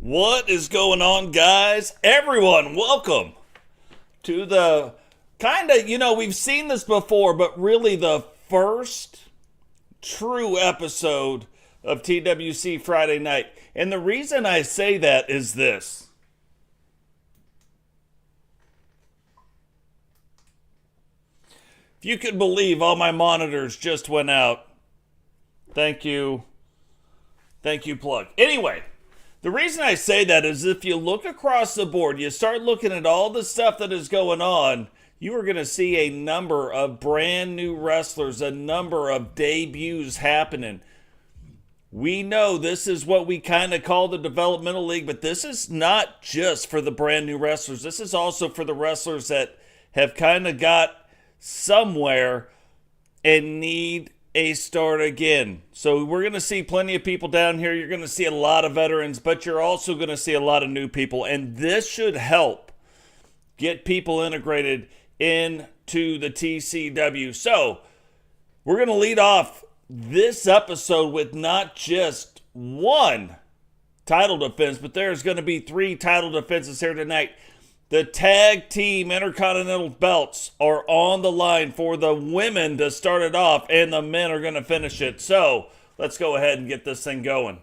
What is going on, guys? Everyone, welcome to the we've seen this before, but really the first true episode of TWC Friday night. And the reason I say that is this. If you could believe, all my monitors just went out. Thank you. Thank you, plug. Anyway, the reason I say that is if you look across the board, you start looking at all the stuff that is going on, you are going to see a number of brand new wrestlers, a number of debuts happening. We know this is what we kind of call the developmental league, but this is not just for the brand new wrestlers. This is also for the wrestlers that have kind of got somewhere and need a start again. So we're going to see plenty of people down here. You're going to see a lot of veterans, but you're also going to see a lot of new people. And this should help get people integrated into the TCW. So we're going to lead off this episode with not just one title defense, but there's going to be 3 title defenses here tonight. The tag team intercontinental belts are on the line for the women to start it off, and the men are going to finish it. So let's go ahead and get this thing going.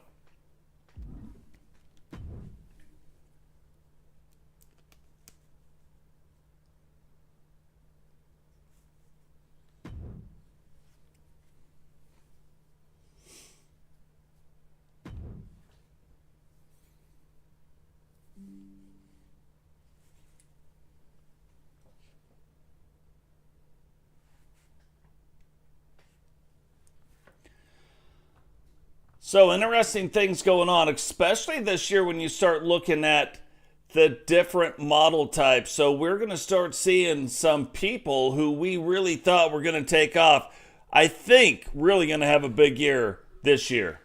So interesting things going on, especially this year when you start looking at the different model types. So we're going to start seeing some people who we really thought were going to take off. I think really going to have a big year this year.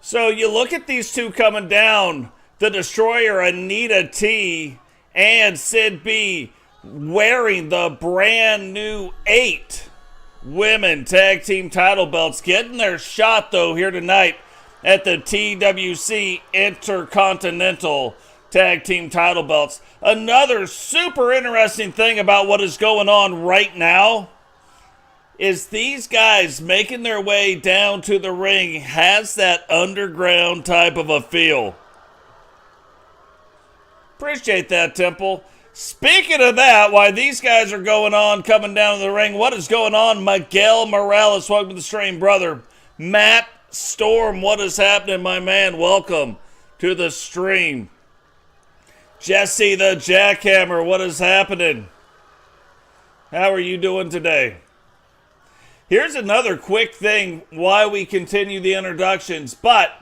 So you look at these two coming down, the Destroyer, Anita T, and Sid B, wearing the brand new 8 women tag team title belts, getting their shot though here tonight at the TWC Intercontinental Tag Team title belts. Another super interesting thing about what is going on right now is these guys making their way down to the ring has that underground type of a feel. Appreciate that, Temple. Speaking of that, why these guys are going on, coming down to the ring, what is going on? Miguel Morales, welcome to the stream, brother. Matt Storm, what is happening, my man? Welcome to the stream. Jesse the Jackhammer, what is happening? How are you doing today? Here's another quick thing why we continue the introductions, but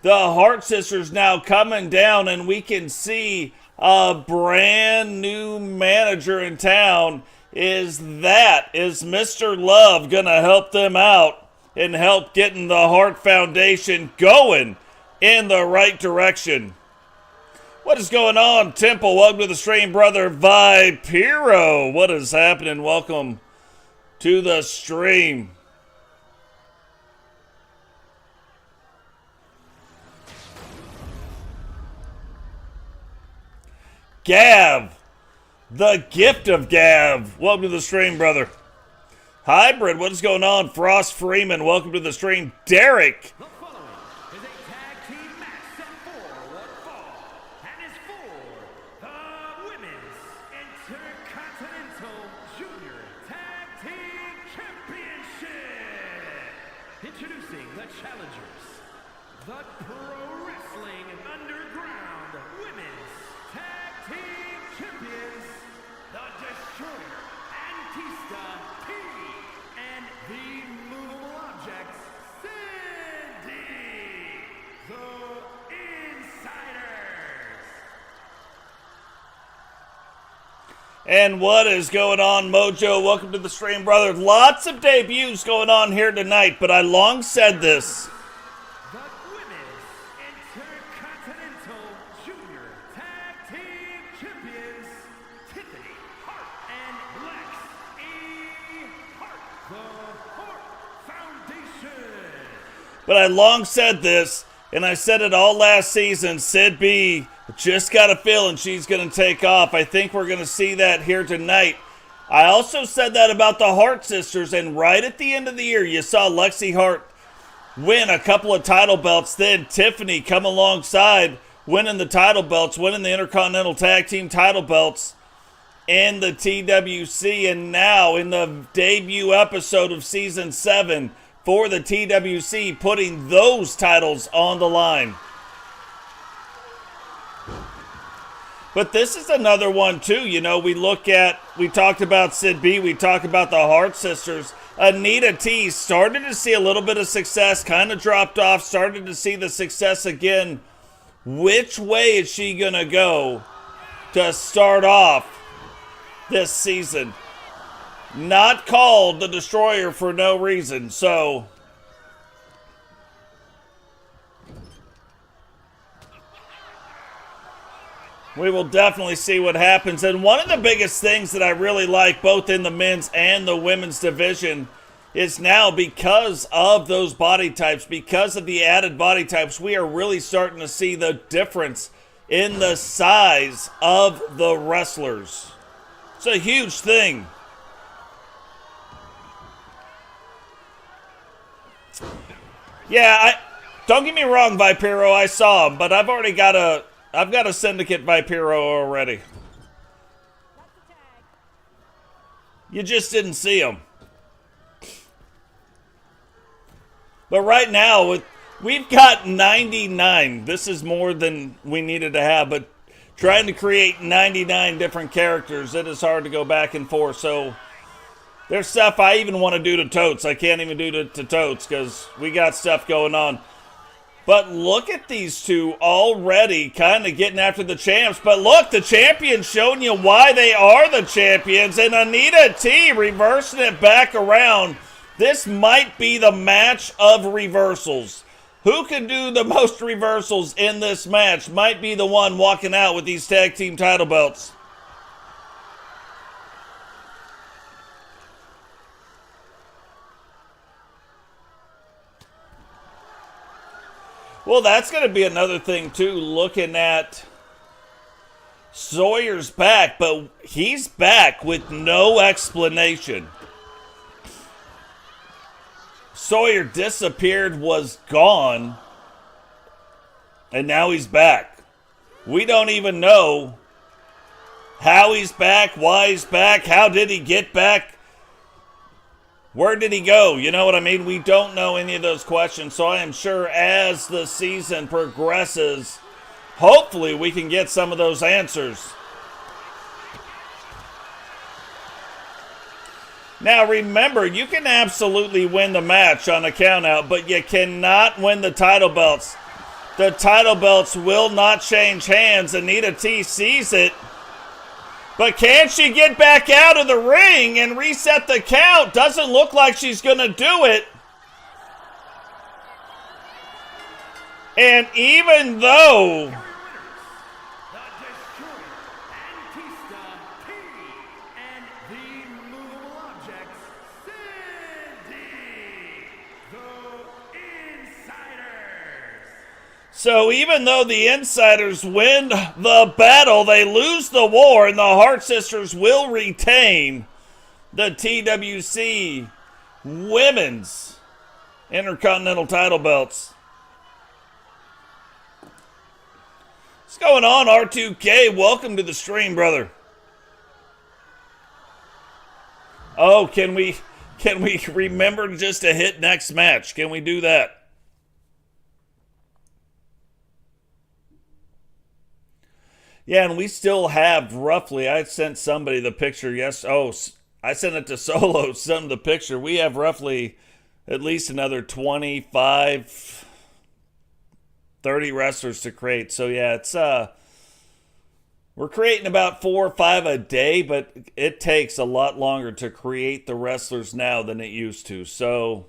the Hart sisters now coming down, and we can see a brand new manager in town. Is Mr. Love going to help them out and help getting the Hart Foundation going in the right direction? What is going on, Temple? Welcome to the stream, brother. Vipiro, what is happening? Welcome to the stream. Gav, the gift of Gav, welcome to the stream, brother. Hybrid, what is going on? Frost Freeman, welcome to the stream. Derek, The following is a tag team match set for one fall, and is for the Women's Intercontinental Junior Tag Team Championship. Introducing the challengers, the Pro Wrestling Underground Women's Tag Team Champions, the Destroyer, Antista T, and the Movable Objects, Cindy. And what is going on, Mojo? Welcome to the stream, brother. Lots of debuts going on here tonight, but I long said this. The Women's Intercontinental Junior Tag Team Champions, Tiffany, Hart, and Lexi Hart, the Hart Foundation. But I long said this, and I said it all last season. Sid B just got a feeling she's going to take off. I think we're going to see that here tonight. I also said that about the Hart sisters, and right at the end of the year, you saw Lexi Hart win a couple of title belts. Then Tiffany come alongside, winning the title belts, winning the Intercontinental Tag Team title belts in the TWC. And now in the debut episode of Season 7 for the TWC, putting those titles on the line. But this is another one, too. You know, we talked about Sid B. We talked about the Hart sisters. Anita T started to see a little bit of success, kind of dropped off, started to see the success again. Which way is she going to go to start off this season? Not called the Destroyer for no reason, so we will definitely see what happens. And one of the biggest things that I really like, both in the men's and the women's division, is now because of those body types, because of the added body types, we are really starting to see the difference in the size of the wrestlers. It's a huge thing. Yeah, don't get me wrong, Vipero, I saw him, but I've got a Syndicate Vipero already. You just didn't see him. But right now, we've got 99. This is more than we needed to have, but trying to create 99 different characters, it is hard to go back and forth. So there's stuff I even want to do to Totes. I can't even do to Totes because we got stuff going on. But look at these two already kind of getting after the champs. But look, the champions showing you why they are the champions. And Anita T reversing it back around. This might be the match of reversals. Who can do the most reversals in this match might be the one walking out with these tag team title belts. Well, that's going to be another thing, too, looking at Sawyer's back, but he's back with no explanation. Sawyer disappeared, was gone, and now he's back. We don't even know how he's back, why he's back, how did he get back. Where did he go? You know what I mean? We don't know any of those questions, so I am sure as the season progresses, hopefully we can get some of those answers. Now remember, you can absolutely win the match on a countout, but you cannot win the title belts. The title belts will not change hands. Anita T sees it. But can she get back out of the ring and reset the count? Doesn't look like she's going to do it. And even though So even though the Insiders win the battle, they lose the war, and the Hart sisters will retain the TWC Women's Intercontinental title belts. What's going on, R2K? Welcome to the stream, brother. Oh, can we remember just to hit next match? Can we do that? Yeah, and we still have roughly, I sent somebody the picture, I sent it to Solo, sent the picture. We have roughly at least another 25, 30 wrestlers to create. So yeah, We're creating about 4 or 5 a day, but it takes a lot longer to create the wrestlers now than it used to. So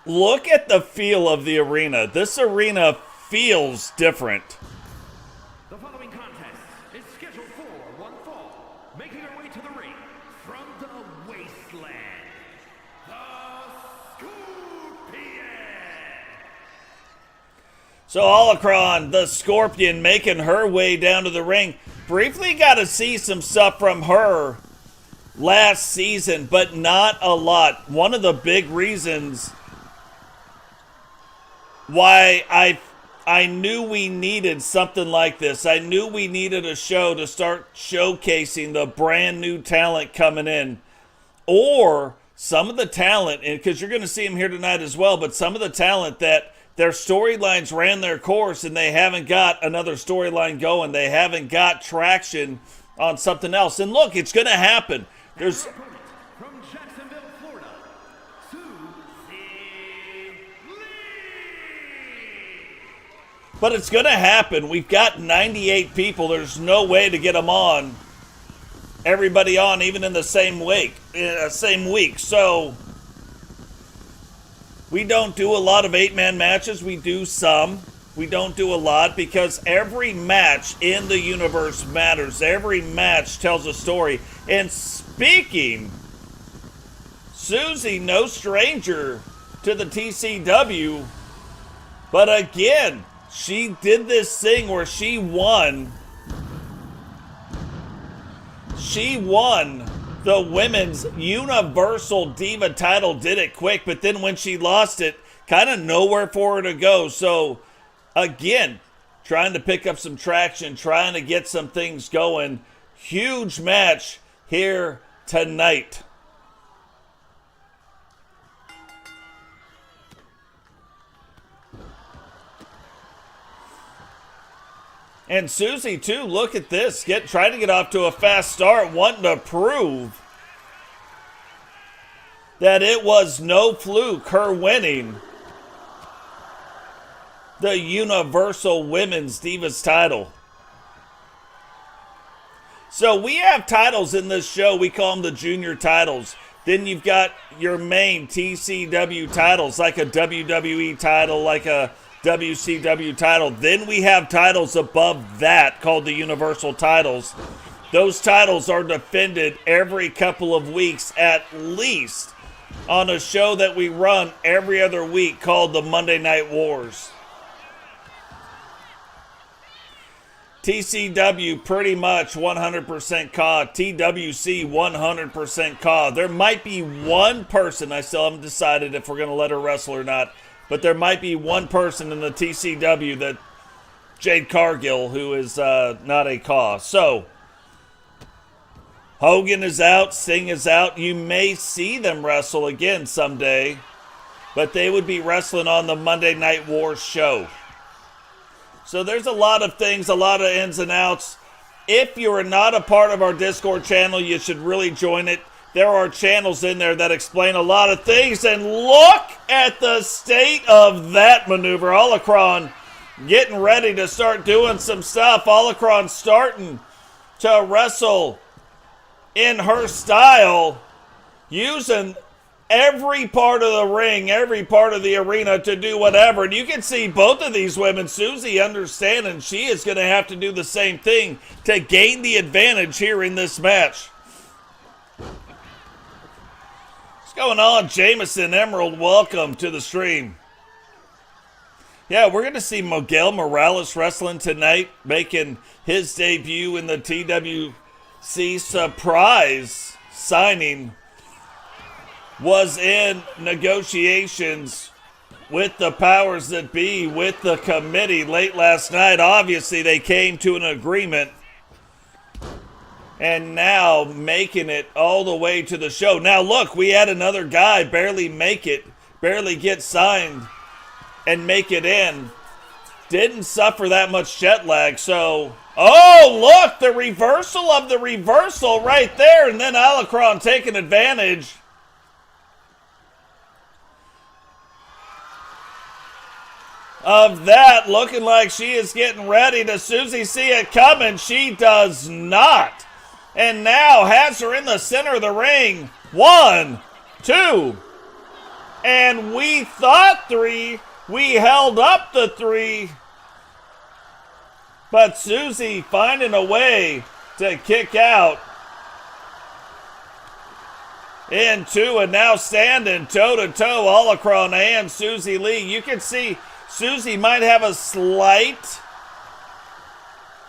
look at the feel of the arena. This arena feels different. The following contest is scheduled for one fall, making her way to the ring from the wasteland, the Scorpion. So Alacran, the Scorpion, making her way down to the ring. Briefly got to see some stuff from her last season, but not a lot. One of the big reasons why I knew we needed something like this. I knew we needed a show to start showcasing the brand new talent coming in. Or some of the talent, because you're going to see them here tonight as well, but some of the talent that their storylines ran their course and they haven't got another storyline going. They haven't got traction on something else. And look, it's going to happen. There's... From Jacksonville, Florida, Suzie Lee. But it's going to happen. We've got 98 people. There's no way to get them on. Everybody on, even in the same week. So we don't do a lot of 8-man matches. We do some. We don't do a lot because every match in the universe matters. Every match tells a story. And speaking, Suzie, no stranger to the TCW. But again, she did this thing where she won. She won the Women's Universal Diva title, did it quick, but then when she lost it, kind of nowhere for her to go. So, again, trying to pick up some traction, trying to get some things going. Huge match here tonight. And Suzie, too, look at this. Trying to get off to a fast start, wanting to prove that it was no fluke, her winning the Universal Women's Divas title. So we have titles in this show. We call them the junior titles. Then you've got your main TCW titles, like a WWE title, like a WCW title. Then we have titles above that called the Universal titles. Those titles are defended every couple of weeks at least on a show that we run every other week called the Monday Night Wars. TCW pretty much 100% COD. TWC 100% COD. There might be one person, I still haven't decided if we're going to let her wrestle or not, but there might be one person in the TCW that Jade Cargill who is not a COD. So, Hogan is out, Sting is out. You may see them wrestle again someday, but they would be wrestling on the Monday Night Wars show. So there's a lot of things, a lot of ins and outs. If you are not a part of our Discord channel, you should really join it. There are channels in there that explain a lot of things. And look at the state of that maneuver. Alacran getting ready to start doing some stuff. Alacran starting to wrestle in her style, using every part of the ring, every part of the arena to do whatever. And you can see both of these women, Suzie understanding she is going to have to do the same thing to gain the advantage here in this match. What's going on, Jameson, Emerald? Welcome to the stream. Yeah, we're going to see Miguel Morales wrestling tonight, making his debut in the TWC. Surprise signing. Was in negotiations with the powers that be, with the committee late last night. Obviously, they came to an agreement. And now making it all the way to the show. Now, look, we had another guy barely make it, barely get signed and make it in. Didn't suffer that much jet lag, so... Oh, look, the reversal of the reversal right there. And then Alacran taking advantage. of that, looking like she is getting ready. Does Suzie see it coming? She does not. And now has her in the center of the ring. 1, 2. And we thought 3. We held up the 3. But Suzie finding a way to kick out. In 2, and now standing toe-to-toe, Alacran and Suzie Lee. You can see Suzie might have a slight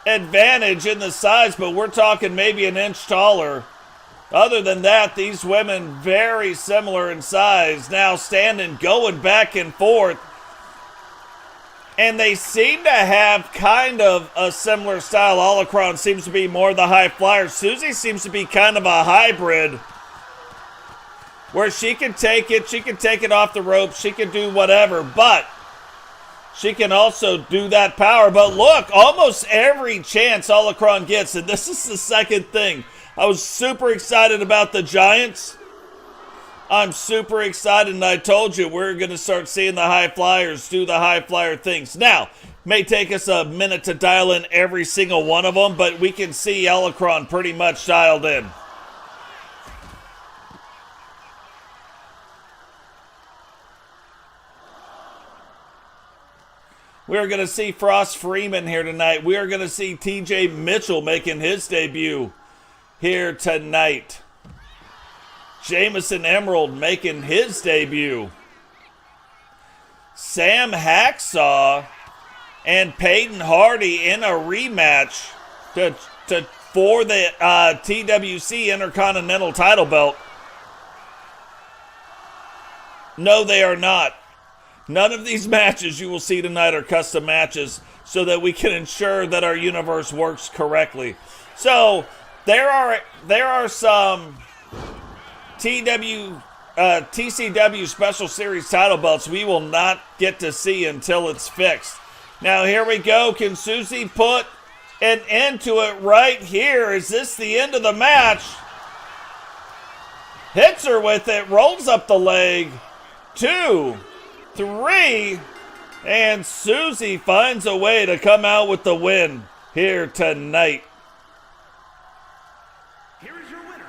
advantage in the size, but we're talking maybe an inch taller. Other than that, these women very similar in size. Now standing, going back and forth. And they seem to have kind of a similar style. Alacran seems to be more the high flyer. Suzie seems to be kind of a hybrid, where she can take it off the rope, she can do whatever, but she can also do that power. But look, almost every chance Alacran gets, and this is the second thing. I was super excited about the Giants. I'm super excited, and I told you we're going to start seeing the high flyers do the high flyer things. Now, may take us a minute to dial in every single one of them, but we can see Alacran pretty much dialed in. We are going to see Frost Freeman here tonight. We are going to see TJ Mitchell making his debut here tonight. Jameson Emerald making his debut. Sam Hacksaw and Paden Hardy in a rematch for the TWC Intercontinental title belt. No, they are not. None of these matches you will see tonight are custom matches so that we can ensure that our universe works correctly. So there are some TCW Special Series title belts we will not get to see until it's fixed. Now here we go. Can Suzie put an end to it right here? Is this the end of the match? Hits her with it, rolls up the leg. 2, 3, and Suzie finds a way to come out with the win here tonight. Here is your winner,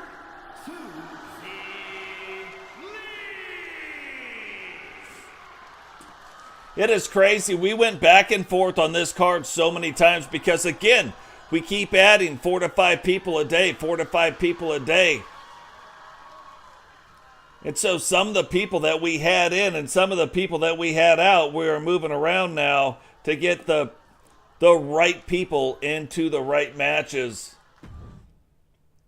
Suzie Lee. It is crazy. We went back and forth on this card so many times because, again, we keep adding 4 to 5 people a day, 4 to 5 people a day. And so some of the people that we had in and some of the people that we had out, we are moving around now to get the right people into the right matches.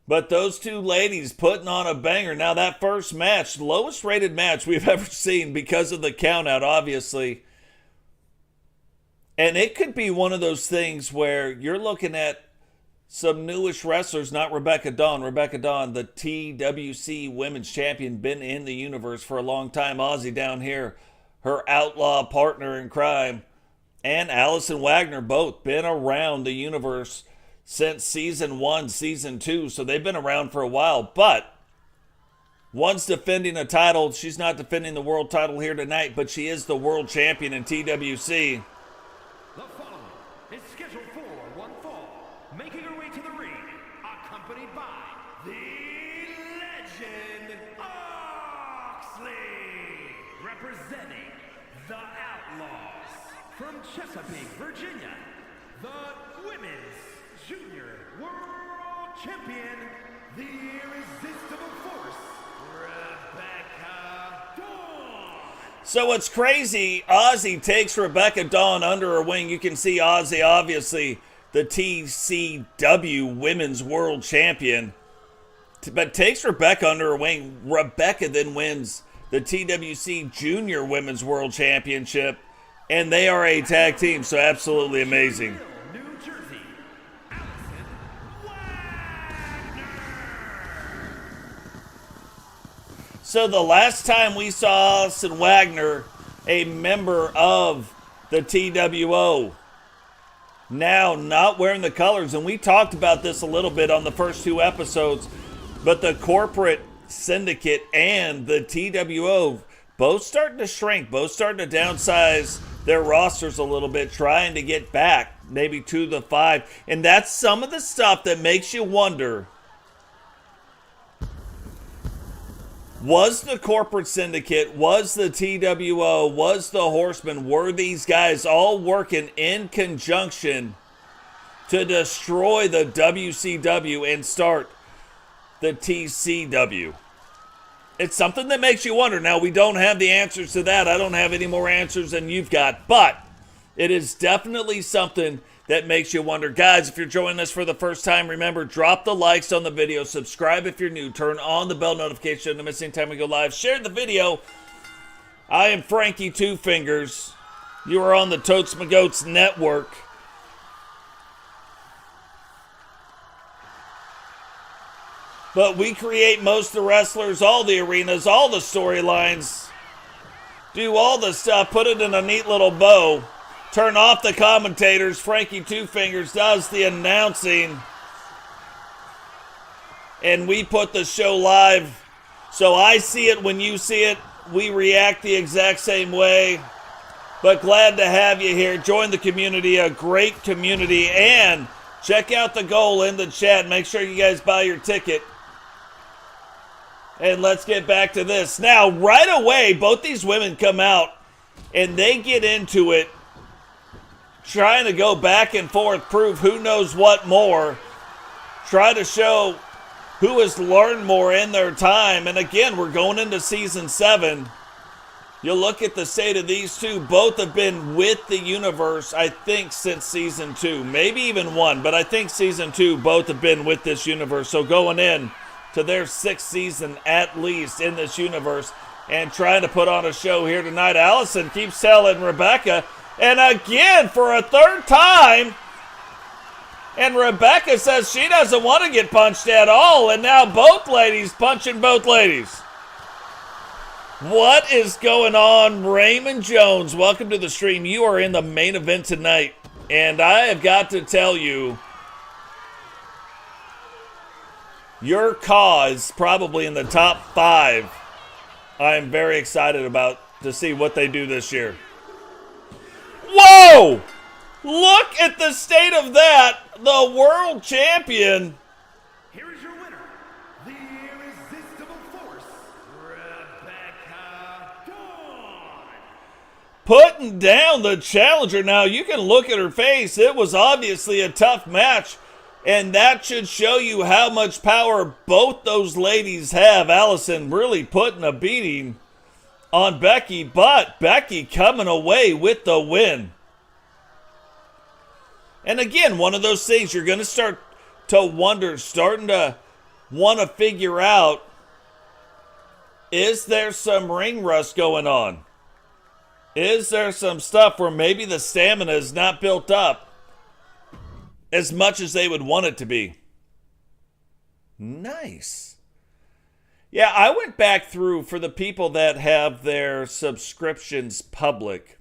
But those two ladies putting on a banger. Now that first match, lowest rated match we've ever seen because of the count out, obviously. And it could be one of those things where you're looking at some newish wrestlers, not Rebecca Dawn. Rebecca Dawn, the TWC Women's Champion, been in the universe for a long time. Aussie down here, her outlaw partner in crime. And Allison Wagner, both been around the universe since season 1, season 2. So they've been around for a while. But one's defending a title. She's not defending the world title here tonight, but she is the world champion in TWC. The following is scheduled for one fall. Making her way to the ring, accompanied by the Legend Oxley, representing the Outlaws from Chesapeake, Virginia, the Women's Junior World Champion, the Irresistible Force, Rebecca Dawn. So it's crazy. Aussie takes Rebecca Dawn under her wing. You can see Aussie, obviously, the TCW Women's World Champion, but takes Rebecca under her wing. Rebecca then wins the TWC Junior Women's World Championship, and they are a tag team, so absolutely amazing. New Jersey, Allison Wagner. So the last time we saw Allison Wagner, a member of the TWO, now not wearing the colors, and we talked about this a little bit on the first 2 episodes, but the corporate syndicate and the TWO both starting to shrink, both starting to downsize their rosters a little bit, trying to get back maybe to the 5. And that's some of the stuff that makes you wonder, was the corporate syndicate, was the TWO, was the Horsemen, were these guys all working in conjunction to destroy the WCW and start the TCW? It's something that makes you wonder. Now, we don't have the answers to that. I don't have any more answers than you've got, but it is definitely something that makes you wonder. Guys, if you're joining us for the first time, remember, drop the likes on the video, subscribe if you're new, turn on the bell notification to miss any time we go live, share the video. I am Frankie Two Fingers. You are on the Totes My Goats Network. But we create most of the wrestlers, all the arenas, all the storylines, do all the stuff, put it in a neat little bow, turn off the commentators. Frankie Two Fingers does the announcing, and we put the show live. So I see it when you see it. We react the exact same way. But glad to have you here. Join the community, a great community, and check out the goal in the chat. Make sure you guys buy your ticket. And let's get back to this. Now, right away, both these women come out, and they get into it, trying to go back and forth, prove who knows what more, try to show who has learned more in their time. And again, we're going into season 7. You look at the state of these two, both have been with the universe, I think, since season 2, maybe even 1, but I think season 2, both have been with this universe. So going in to their 6th season at least in this universe and trying to put on a show here tonight. Allison keeps telling Rebecca, and again for a 3rd time, and Rebecca says she doesn't want to get punched at all, and now both ladies punching both ladies. What is going on? Raymond Jones, welcome to the stream. You are in the main event tonight, and I have got to tell you, your cause probably in the top 5. I am very excited about to see what they do this year. Whoa! Look at the state of that. The world champion. Here is your winner, the irresistible force, Rebecca Dawn. Putting down the challenger. Now, you can look at her face. It was obviously a tough match. And that should show you how much power both those ladies have. Allison really putting a beating on Becky, but Becky coming away with the win. And again, one of those things you're going to start to wonder, starting to want to figure out, is there some ring rust going on? Is there some stuff where maybe the stamina is not built up as much as they would want it to be? Nice. Yeah, I went back through for the people that have their subscriptions public.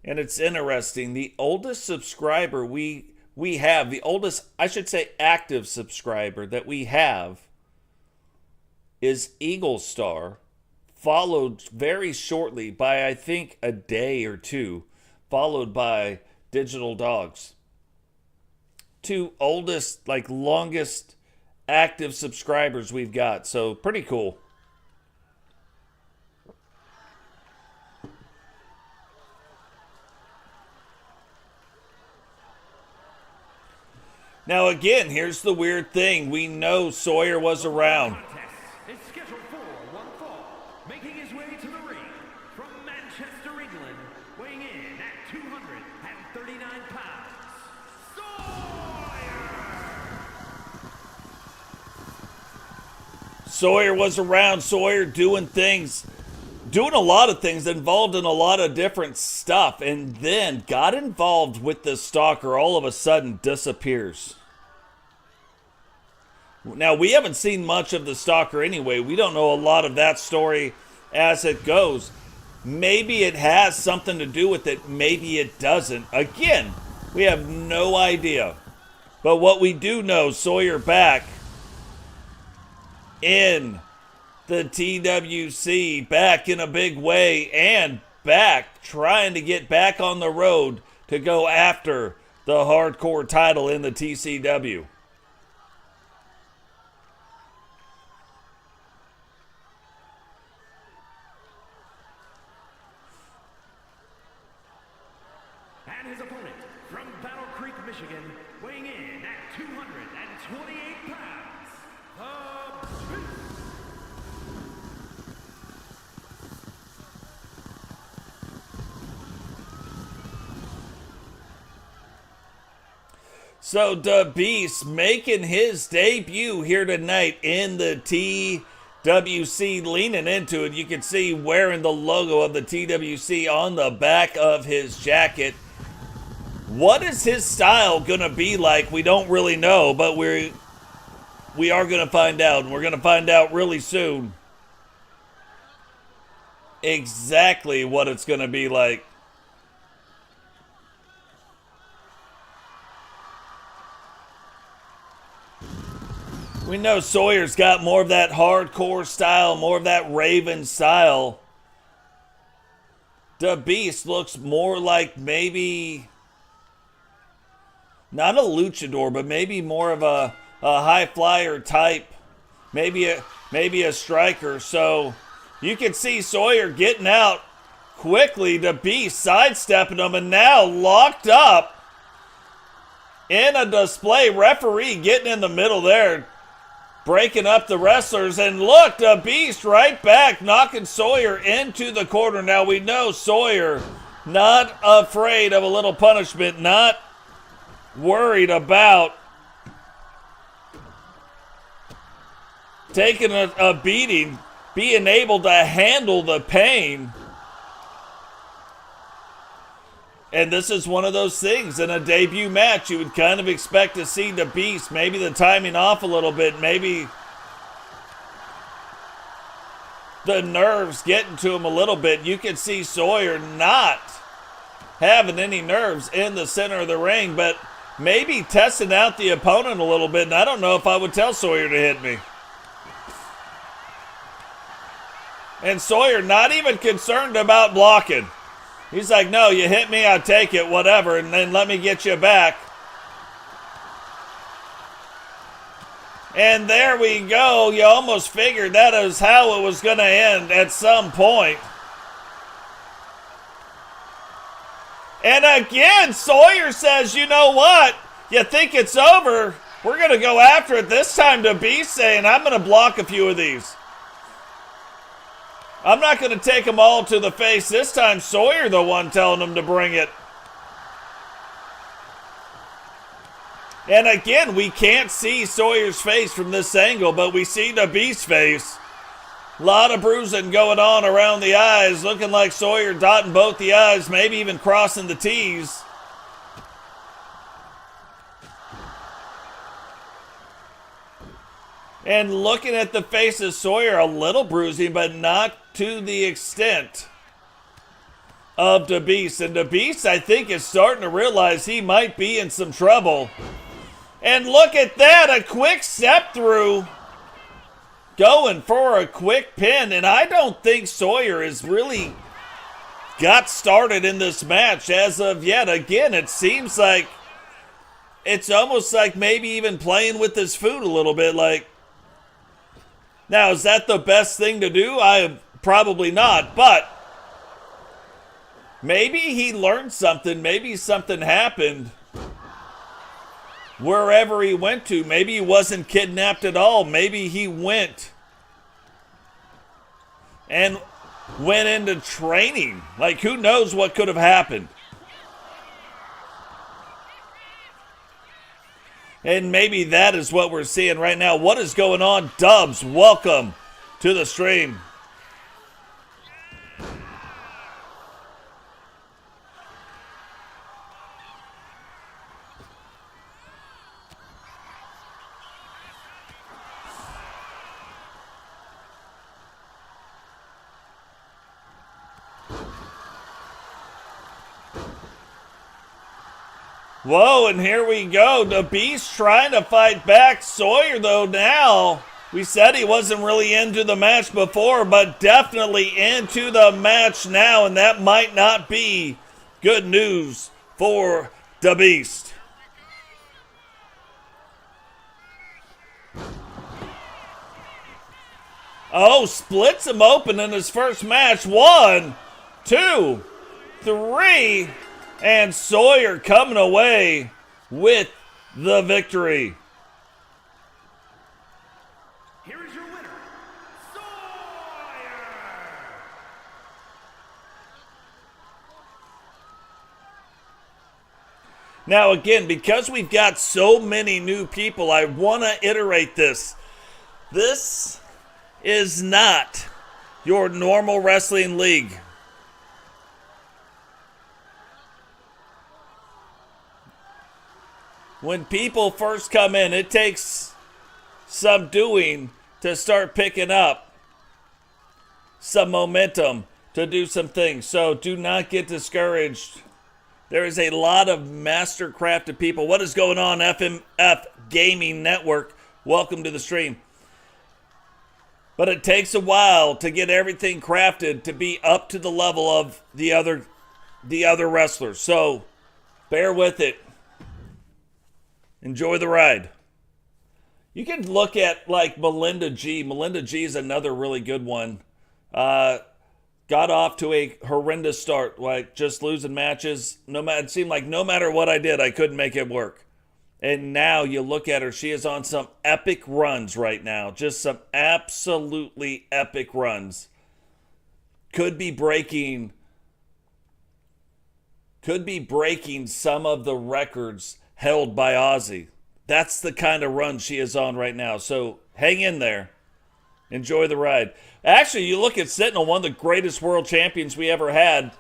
And it's interesting. The oldest subscriber we have, the oldest, I should say active subscriber that we have is Eagle Star, followed very shortly by, I think, a day or two, followed by Digital Dogs. 2 oldest, like longest active subscribers we've got. So pretty cool. Now again, here's the weird thing. We know Sawyer was around. Is scheduled for one fall, making his way to the ring from Manchester, England, weighing in at 239 pounds. Sawyer was around. Sawyer doing things, doing a lot of things, involved in a lot of different stuff, and then got involved with the stalker, all of a sudden disappears. Now, we haven't seen much of the stalker anyway. We don't know a lot of that story as it goes. Maybe it has something to do with it. Maybe it doesn't. Again, we have no idea. But what we do know, Sawyer back in the TWC, back in a big way, and back, trying to get back on the road to go after the hardcore title in the TCW. And his opponent from Battle Creek, Michigan, weighing in at 228 pounds, the Beast. So the Beast making his debut here tonight in the TWC, leaning into it. You can see wearing the logo of the TWC on the back of his jacket. What is his style going to be like? We don't really know, but we are going to find out. And we're going to find out really soon exactly what it's going to be like. We know Sawyer's got more of that hardcore style, more of that Raven style. The Beast looks more like maybe, not a luchador, but maybe more of a high flyer type, maybe a striker. So you can see Sawyer getting out quickly. The Beast sidestepping him, and now locked up in a display. Referee getting in the middle there, breaking up the wrestlers, and look, the Beast right back, knocking Sawyer into the corner. Now we know Sawyer not afraid of a little punishment, not worried about taking a beating, being able to handle the pain. And this is one of those things in a debut match you would kind of expect to see the Beast, maybe the timing off a little bit, maybe the nerves getting to him a little bit. You can see Sawyer not having any nerves in the center of the ring, but maybe testing out the opponent a little bit. And I don't know if I would tell Sawyer to hit me. And Sawyer not even concerned about blocking. He's like, no, you hit me, I'll take it, whatever, and then let me get you back. And there we go. You almost figured that is how it was going to end at some point. And again, Sawyer says, you know what? You think it's over? We're going to go after it this time. To Beast saying, I'm going to block a few of these. I'm not going to take them all to the face this time. Sawyer the one telling them to bring it. And again, we can't see Sawyer's face from this angle, but we see the Beast's face. A lot of bruising going on around the eyes, looking like Sawyer dotting both the I's, maybe even crossing the T's. And looking at the face of Sawyer, a little bruising, but not to the extent of the Beast. And the Beast, I think, is starting to realize he might be in some trouble. And look at that, a quick step through, going for a quick pin. And I don't think Sawyer has really got started in this match as of yet. Again, it seems like it's almost like maybe even playing with his food a little bit. Like, now, is that the best thing to do? Probably not, but maybe he learned something. Maybe something happened wherever he went to. Maybe he wasn't kidnapped at all. Maybe he went and went into training. Like, who knows what could have happened? And maybe that is what we're seeing right now. What is going on? Dubs, welcome to the stream. Whoa, and here we go. The Beast trying to fight back. Sawyer, though, now We said he wasn't really into the match before, but definitely into the match now, and that might not be good news for the Beast. Oh, splits him open in his first match. 1, 2, 3, and Sawyer coming away with the victory. Here is your winner, Sawyer! Now again, because we've got so many new people, I want to iterate this. This is not your normal wrestling league. When people first come in, it takes some doing to start picking up some momentum to do some things. So do not get discouraged. There is a lot of master-crafted people. What is going on, FMF Gaming Network? Welcome to the stream. But it takes a while to get everything crafted to be up to the level of the other wrestlers. So bear with it. Enjoy the ride. You can look at like Melinda G. Melinda G is another really good one. Got off to a horrendous start, like just losing matches. It seemed like no matter what I did, I couldn't make it work. And now you look at her, she is on some epic runs right now. Just some absolutely epic runs. Could be breaking some of the records held by Ozzy. That's the kind of run she is on right now. So hang in there. Enjoy the ride. Actually, you look at Sentinel, one of the greatest world champions we ever had.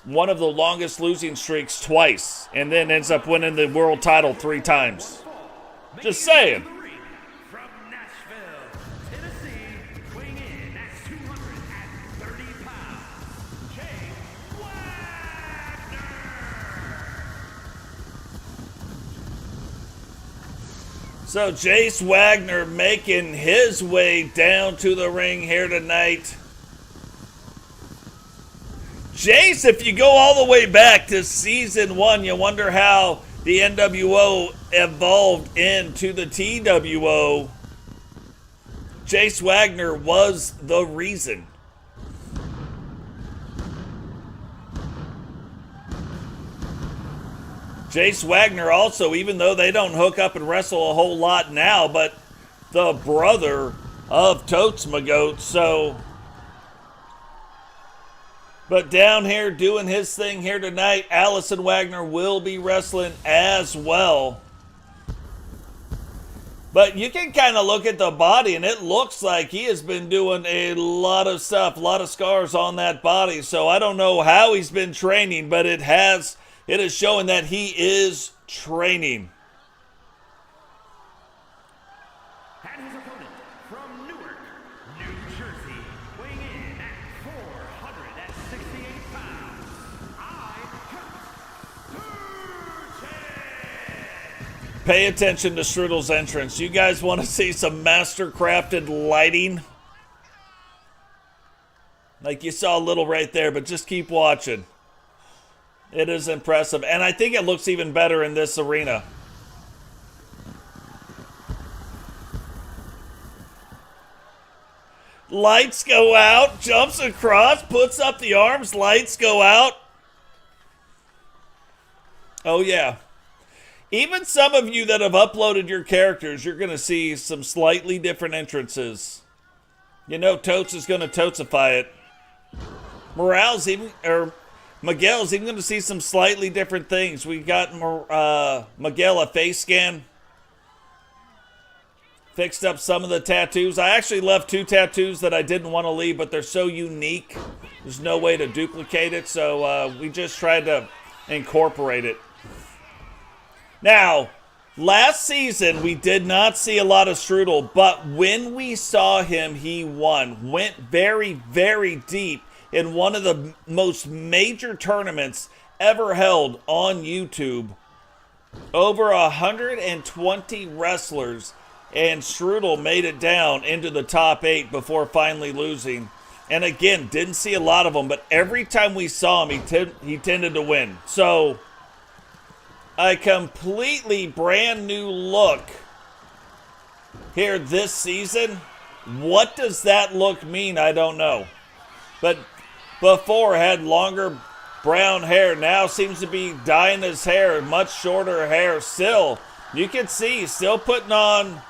One of the longest losing streaks twice. And then ends up winning the world title 3 times. Just saying. From Nashville, Tennessee, weighing in at 230 pounds, Wagner! So Jace Wagner making his way down to the ring here tonight. Jace, if you go all the way back to season 1, you wonder how the NWO evolved into the TWO. Jace Wagner was the reason. Jace Wagner also, even though they don't hook up and wrestle a whole lot now, but the brother of Totes Magoat, so... But down here doing his thing here tonight, Allison Wagner will be wrestling as well. But you can kind of look at the body, and it looks like he has been doing a lot of stuff, a lot of scars on that body. So I don't know how he's been training, but it is showing that he is training. And his opponent from Newark, New Jersey, weighing in at 468 pounds, Pay attention to Strudel's entrance. You guys want to see some master-crafted lighting? Like you saw a little right there, but just keep watching. It is impressive. And I think it looks even better in this arena. Lights go out, jumps across, puts up the arms, lights go out. Oh, yeah. Even some of you that have uploaded your characters, you're going to see some slightly different entrances. You know Totes is going to Totesify it. Miguel's even going to see some slightly different things. We got Miguel a face scan. Fixed up some of the tattoos. I actually left 2 tattoos that I didn't want to leave, but they're so unique. There's no way to duplicate it, so we just tried to incorporate it. Now, last season, we did not see a lot of Strudel, but when we saw him, he won. Went very, very deep in one of the most major tournaments ever held on YouTube. Over 120 wrestlers and Strudel made it down into the top 8 before finally losing. And again, didn't see a lot of them, but every time we saw him, he tended to win. So, a completely brand new look here this season. What does that look mean? I don't know. But before had longer brown hair, now seems to be dyeing his hair, much shorter hair. Still, you can see, still putting on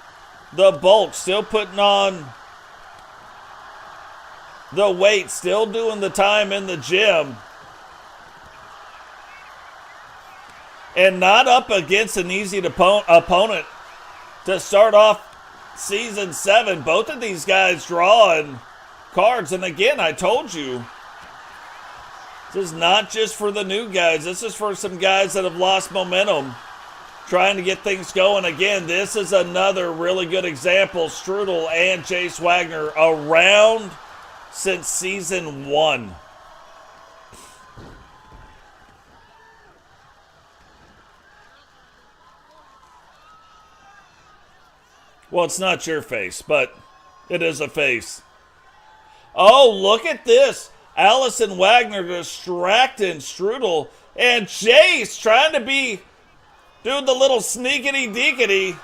the bulk, still putting on the weight, still doing the time in the gym. And not up against an easy opponent to start off Season 7. Both of these guys drawing cards. And again, I told you, this is not just for the new guys. This is for some guys that have lost momentum, trying to get things going. Again, this is another really good example. Strudel and Jace Wagner around since Season 1. Well, it's not your face, but it is a face. Oh, look at this. Allison Wagner distracting Strudel. And Jace trying to be doing the little sneakity-deekity.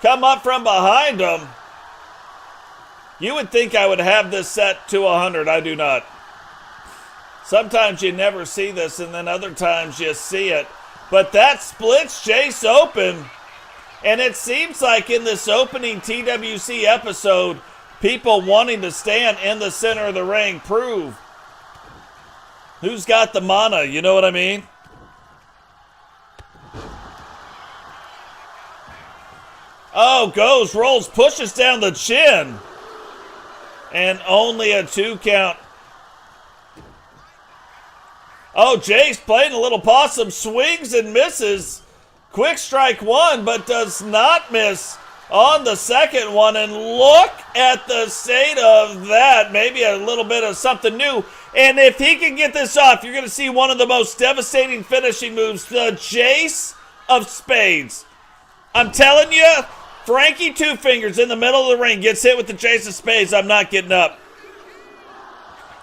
Come up from behind him. You would think I would have this set to 100. I do not. Sometimes you never see this, and then other times you see it. But that splits Jace open. And it seems like in this opening TWC episode, people wanting to stand in the center of the ring prove who's got the mana, you know what I mean? Oh, goes, rolls, pushes down the chin. And only a 2 count. Oh, Jace playing a little possum, swings and misses. Quick strike 1, but does not miss on the second one. And look at the state of that. Maybe a little bit of something new. And if he can get this off, you're going to see one of the most devastating finishing moves, the Jace of Spades. I'm telling you, Frankie Two Fingers in the middle of the ring gets hit with the Jace of Spades. I'm not getting up.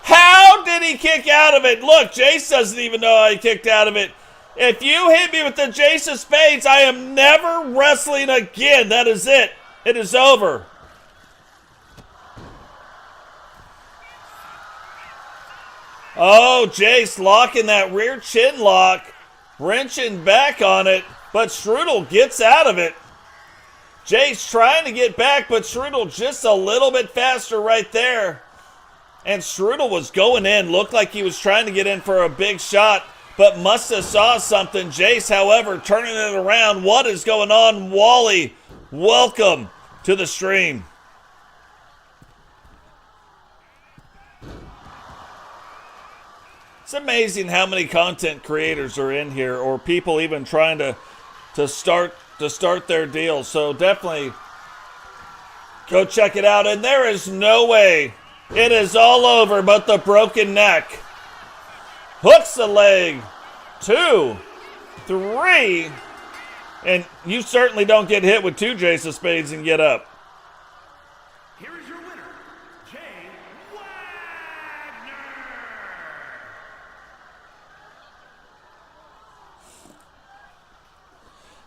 How did he kick out of it? Look, Jace doesn't even know how he kicked out of it. If you hit me with the Jace of Spades, I am never wrestling again. That is it. It is over. Oh, Jace locking that rear chin lock, wrenching back on it, but Strudel gets out of it. Jace trying to get back, but Strudel just a little bit faster right there. And Strudel was going in, looked like he was trying to get in for a big shot, but must have saw something. Jace, however, turning it around. What is going on? Wally, welcome to the stream. It's amazing how many content creators are in here, or people even trying to start their deal. So definitely go check it out. And there is no way it is all over but the broken neck. Hooks the leg. 2, 3. And you certainly don't get hit with 2 Jace of Spades and get up. Here is your winner, Jay Wagner.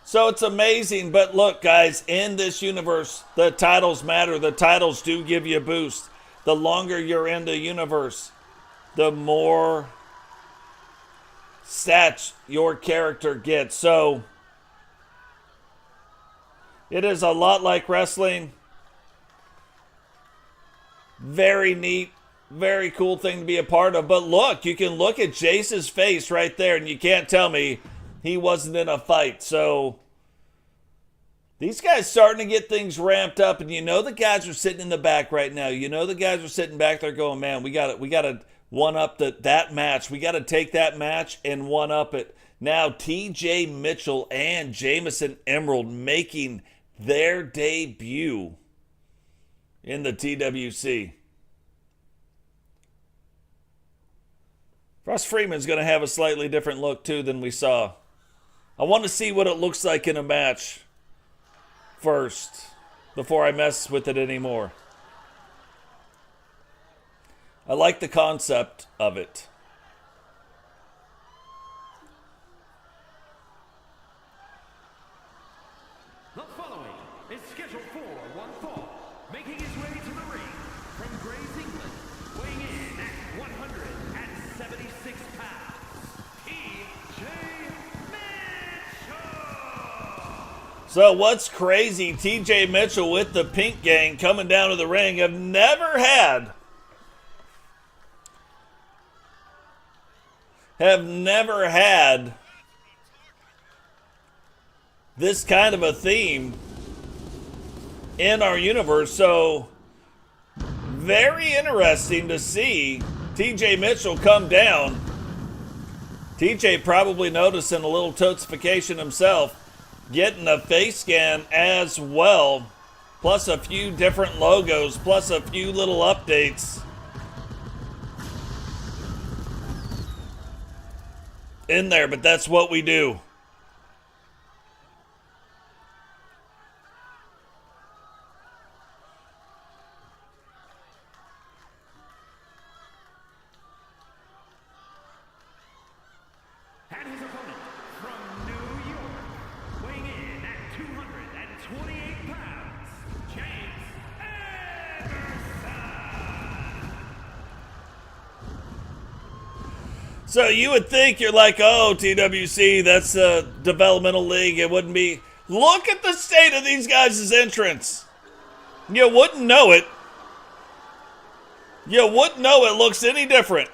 So it's amazing, but look, guys, in this universe, the titles matter. The titles do give you a boost. The longer you're in the universe, the more stats your character gets. So it is a lot like wrestling. Very neat, very cool thing to be a part of. But look, you can look at Jace's face right there, and you can't tell me he wasn't in a fight. So these guys starting to get things ramped up, and you know the guys are sitting in the back right now. You know the guys are sitting back there going, man, we got to one-up that match. We got to take that match and one-up it. Now TJ Mitchell and Jameson Emerald making their debut in the TWC. Russ Freeman's going to have a slightly different look too than we saw. I want to see what it looks like in a match first. before I mess with it anymore. I like the concept of it. The following is scheduled for one fall, making his way to the ring from Grays, England, weighing in at 176 pounds, TJ Mitchell! So what's crazy, TJ Mitchell with the Pink Gang coming down to the ring. I've never had this kind of a theme in our universe. So very interesting to see TJ Mitchell come down. TJ probably noticing a little toastification himself, getting a face scan as well, plus a few different logos, plus a few little updates in there, but that's what we do. And his opponent from New York, weighing in at 228 pounds, James Emerson! So you would think, you're like, oh, TWC, that's a developmental league. It wouldn't be. Look at the state of these guys' entrance. You wouldn't know it. You wouldn't know it looks any different.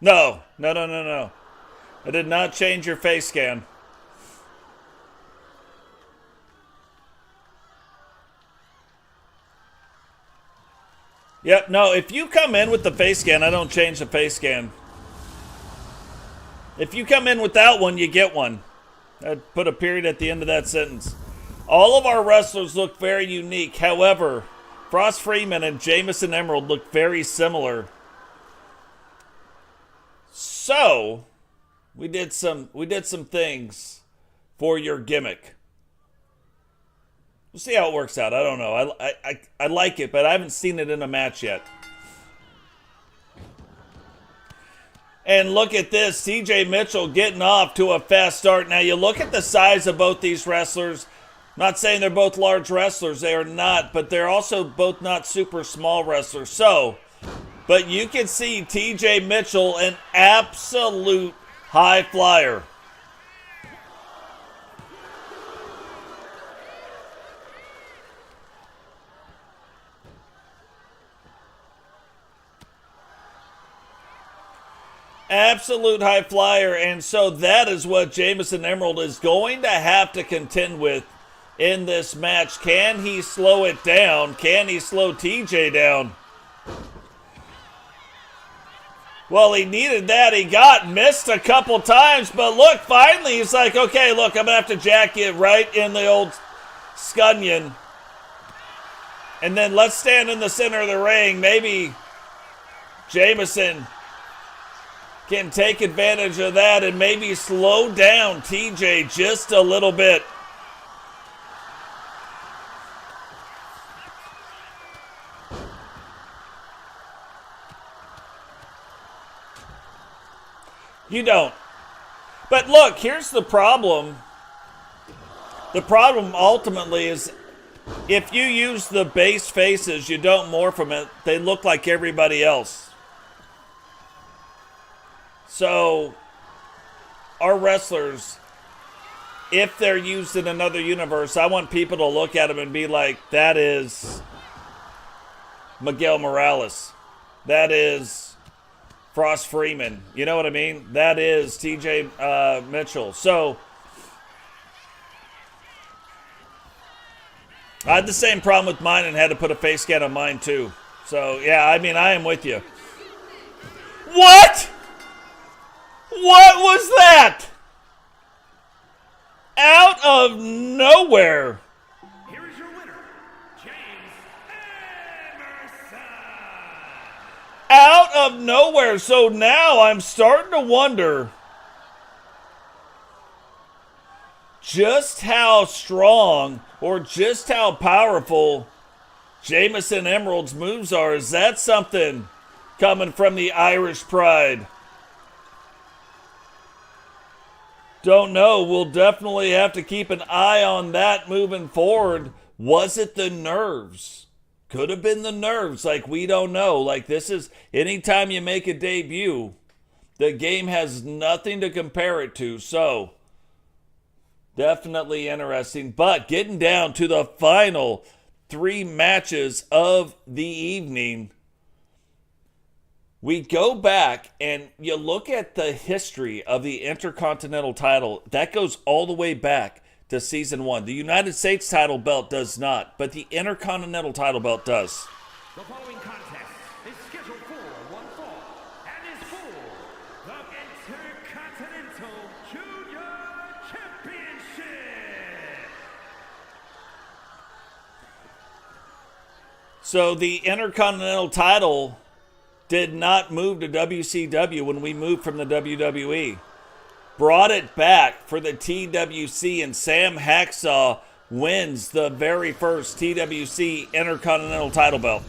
No. I did not change your face scan. Yep, no, if you come in with the face scan, I don't change the face scan. If you come in without one, you get one. I'd put a period at the end of that sentence. All of our wrestlers look very unique. However, Frost Freeman and Jameson Emerald look very similar. So, we did some things for your gimmick. We'll see how it works out. I don't know. I like it, but I haven't seen it in a match yet. And look at this, TJ Mitchell getting off to a fast start. Now you look at the size of both these wrestlers. I'm not saying they're both large wrestlers. They are not, but they're also both not super small wrestlers. So, but you can see TJ Mitchell, an absolute high flyer. Absolute high flyer, and so that is what Jameson Emerald is going to have to contend with in this match. Can he slow it down? Can he slow TJ down? Well, he needed that. He got missed a couple times, but look, finally he's like, okay, look, I'm going to have to jack you right in the old scunion. And then let's stand in the center of the ring. Maybe Jameson can take advantage of that and maybe slow down TJ just a little bit. You don't. But look, here's the problem. The problem ultimately is if you use the base faces, you don't morph them, they look like everybody else. So, our wrestlers, if they're used in another universe, I want people to look at them and be like, that is Miguel Morales. That is Frost Freeman. You know what I mean? That is TJ Mitchell. So, I had the same problem with mine and had to put a face scan on mine too. So, yeah, I mean, I am with you. What? What was that? Out of nowhere. Here is your winner, James Emerson. Out of nowhere. So now I'm starting to wonder just how strong or just how powerful Jameson Emerald's moves are. Is that something coming from the Irish Pride? Don't know. We'll definitely have to keep an eye on that moving forward. Was it the nerves? Could have been the nerves. Like, we don't know. Like, this is, anytime you make a debut, the game has nothing to compare it to. So, definitely interesting. But getting down to the final 3 matches of the evening, we go back and you look at the history of the Intercontinental title. That goes all the way back to Season 1. The United States title belt does not, but the Intercontinental title belt does. The following contest is scheduled for one fall and is for the Intercontinental Junior Championship. So the Intercontinental title did not move to WCW when we moved from the WWE. Brought it back for the TWC, and Sam Hacksaw wins the very first TWC Intercontinental title belt.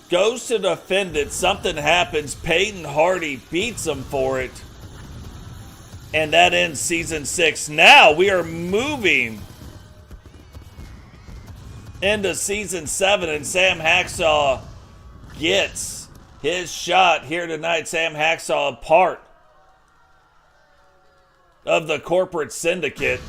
Goes to defend it. Something happens. Paden Hardy beats him for it. And that ends Season 6. Now we are moving into Season 7, and Sam Hacksaw gets his shot here tonight. Sam Hacksaw, part of the corporate syndicate.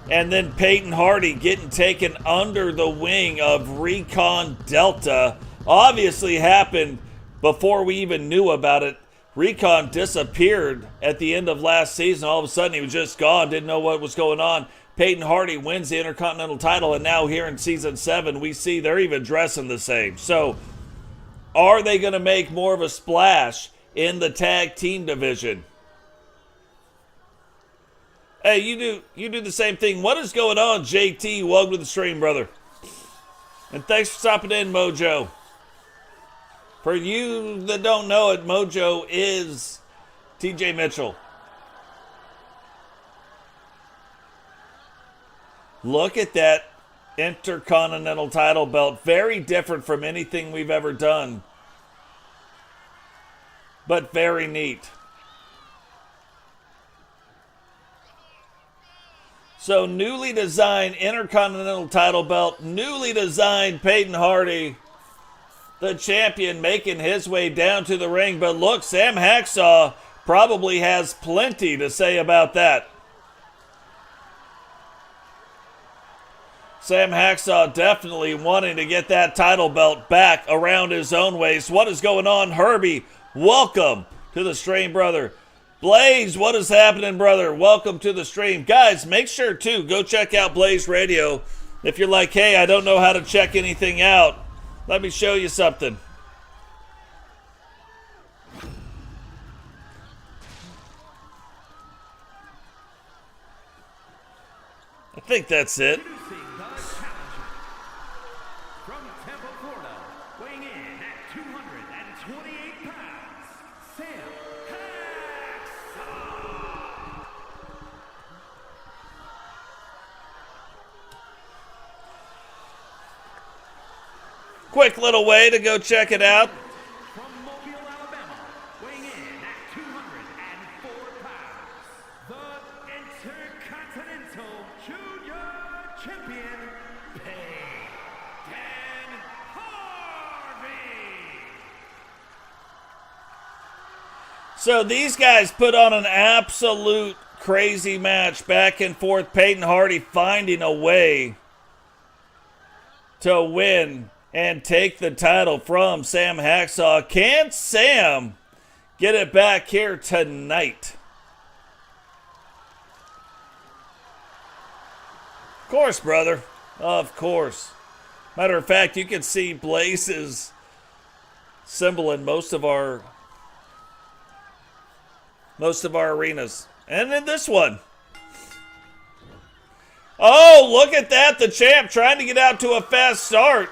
And then Peyton Hardy getting taken under the wing of Recon Delta. Obviously happened before we even knew about it. Recon disappeared at the end of last season. All of a sudden, he was just gone. Didn't know what was going on. Peyton Hardy wins the Intercontinental title, and now here in Season 7, we see they're even dressing the same. So, are they going to make more of a splash in the tag team division? Hey, you do the same thing. What is going on, JT? Welcome to the stream, brother. And thanks for stopping in, Mojo. For you that don't know it, Mojo is TJ Mitchell. Look at that Intercontinental title belt. Very different from anything we've ever done. But very neat. So newly designed Intercontinental title belt. Newly designed Peyton Hardy, the champion, making his way down to the ring. But look, Sam Hacksaw probably has plenty to say about that. Sam Hacksaw definitely wanting to get that title belt back around his own waist. What is going on, Herbie? Welcome to the stream, brother. Blaze, what is happening, brother? Welcome to the stream. Guys, make sure to go check out Blaze Radio. If you're like, hey, I don't know how to check anything out, let me show you something. I think that's it. From Tampa, Florida, weighing in at 228 pounds, Sam Hacksaw. Quick little way to go check it out. From Mobile, Alabama, weighing in at 204 pounds, the Intercontinental Junior Champion, Paden Harvey. So these guys put on an absolute crazy match, back and forth. Peyton Hardy finding a way to win and take the title from Sam Hacksaw. Can Sam get it back here tonight? Of course, brother. Of course. Matter of fact, you can see Blaze's symbol in most of our arenas. And in this one. Oh, look at that. The champ trying to get out to a fast start.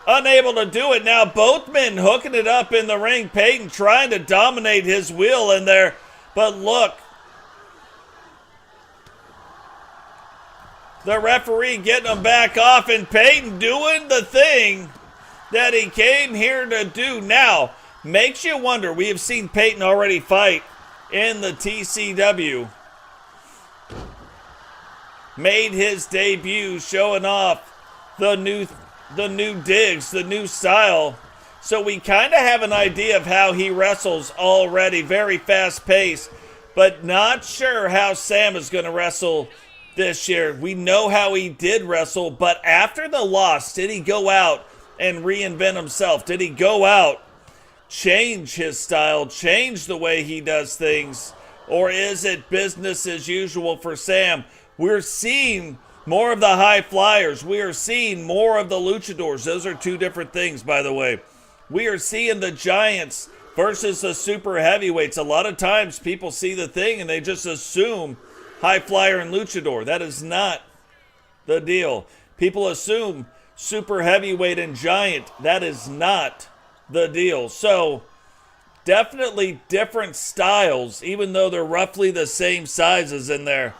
unable to do it. Now both men hooking it up in the ring. Paden trying to dominate his wheel in there. But look. The referee getting him back off, and Paden doing the thing that he came here to do. Now, makes you wonder. We have seen Paden already fight in the TCW. Made his debut showing off the new digs, the new style. So we kind of have an idea of how he wrestles already. Very fast paced, but not sure how Sam is going to wrestle this year. We know how he did wrestle, but after the loss, did he go out and reinvent himself? Did he go out, change his style, change the way he does things? Or is it business as usual for Sam? We're seeing more of the high flyers. We are seeing more of the luchadors. Those are two different things, by the way. We are seeing the giants versus the super heavyweights. A lot of times people see the thing and they just assume high flyer and luchador. That is not the deal. People assume super heavyweight and giant. That is not the deal. So definitely different styles, even though they're roughly the same sizes in there.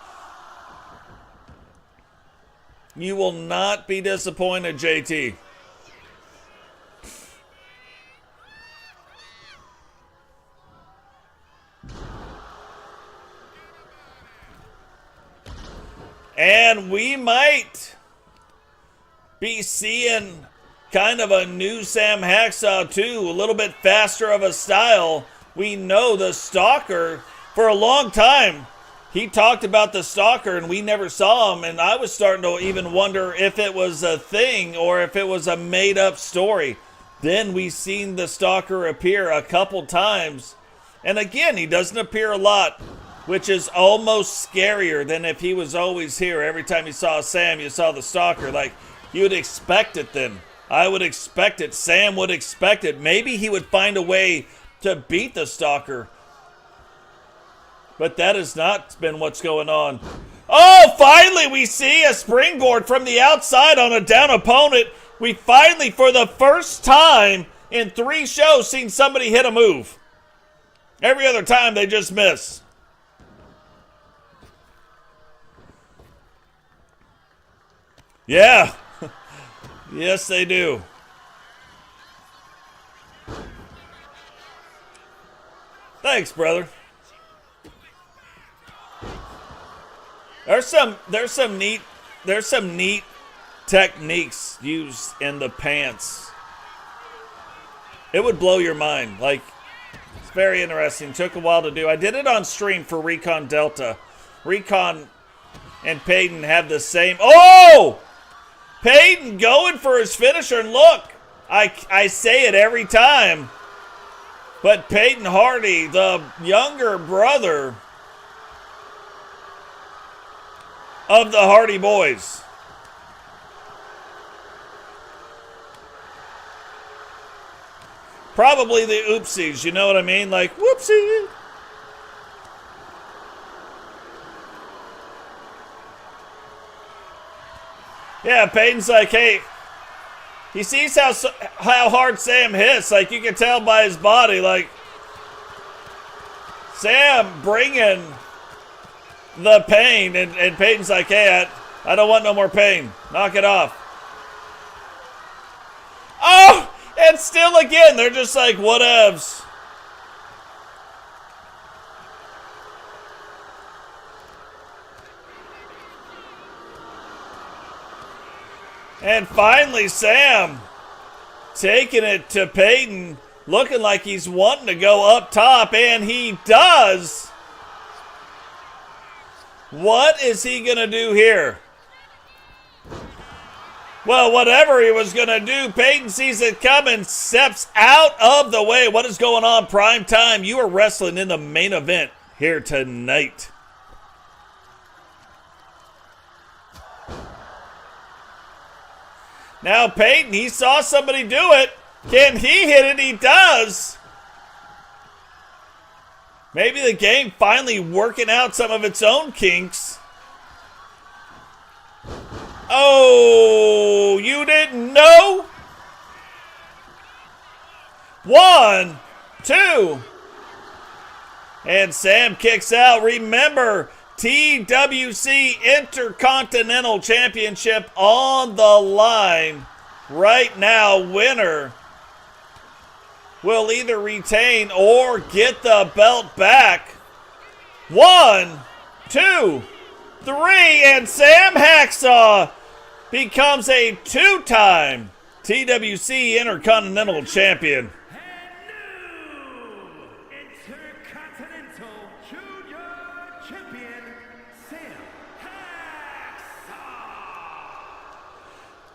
You will not be disappointed, JT. And we might be seeing kind of a new Sam Hacksaw too, a little bit faster of a style. We know the Stalker for a long time. He talked about the Stalker and we never saw him, and I was starting to even wonder if it was a thing or if it was a made up story. Then we seen the Stalker appear a couple times, and again, he doesn't appear a lot, which is almost scarier than if he was always here. Every time you saw Sam, you saw the Stalker. Like, you would expect it then. I would expect it. Sam would expect it. Maybe he would find a way to beat the Stalker. But that has not been what's going on. Oh, finally we see a springboard from the outside on a down opponent. We finally, for the first time in 3 shows, seen somebody hit a move. Every other time they just miss. Yeah. Yes, they do. Thanks, brother. There's some neat techniques used in the pants. It would blow your mind. Like, it's very interesting. Took a while to do. I did it on stream for Recon Delta. Recon and Paden have the same. Oh! Paden going for his finisher, and look, I say it every time, but Paden Hardy, the younger brother of the Hardy Boys. Probably the oopsies, you know what I mean? Like, whoopsie. Yeah, Paden's like, hey, he sees how hard Sam hits. Like, you can tell by his body. Like, Sam bringing the pain. And Paden's like, hey, I don't want no more pain. Knock it off. Oh, and still again, they're just like, whatevs. And finally, Sam taking it to Paden, looking like he's wanting to go up top, and he does. What is he going to do here? Well, whatever he was going to do, Paden sees it coming, steps out of the way. What is going on, prime time? You are wrestling in the main event here tonight. Now Paden, he saw somebody do it. Can he hit it? He does. Maybe the game finally working out some of its own kinks. Oh, you didn't know? 1, 2. And Sam kicks out. Remember, TWC Intercontinental Championship on the line. Right now, winner will either retain or get the belt back. 1, 2, 3, and Sam Hacksaw becomes a 2-time TWC Intercontinental Champion.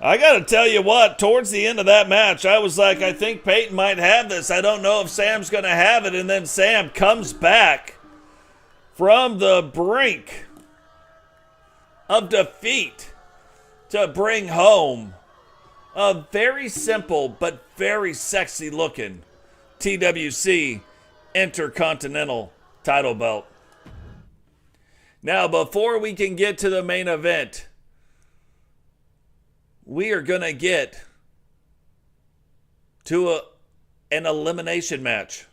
I gotta tell you what, towards the end of that match, I was like, I think Payton might have this. I don't know if Sam's gonna have it. And then Sam comes back from the brink of defeat to bring home a very simple but very sexy looking TWC Intercontinental title belt. Now, before we can get to the main event, we are going to get to an elimination match.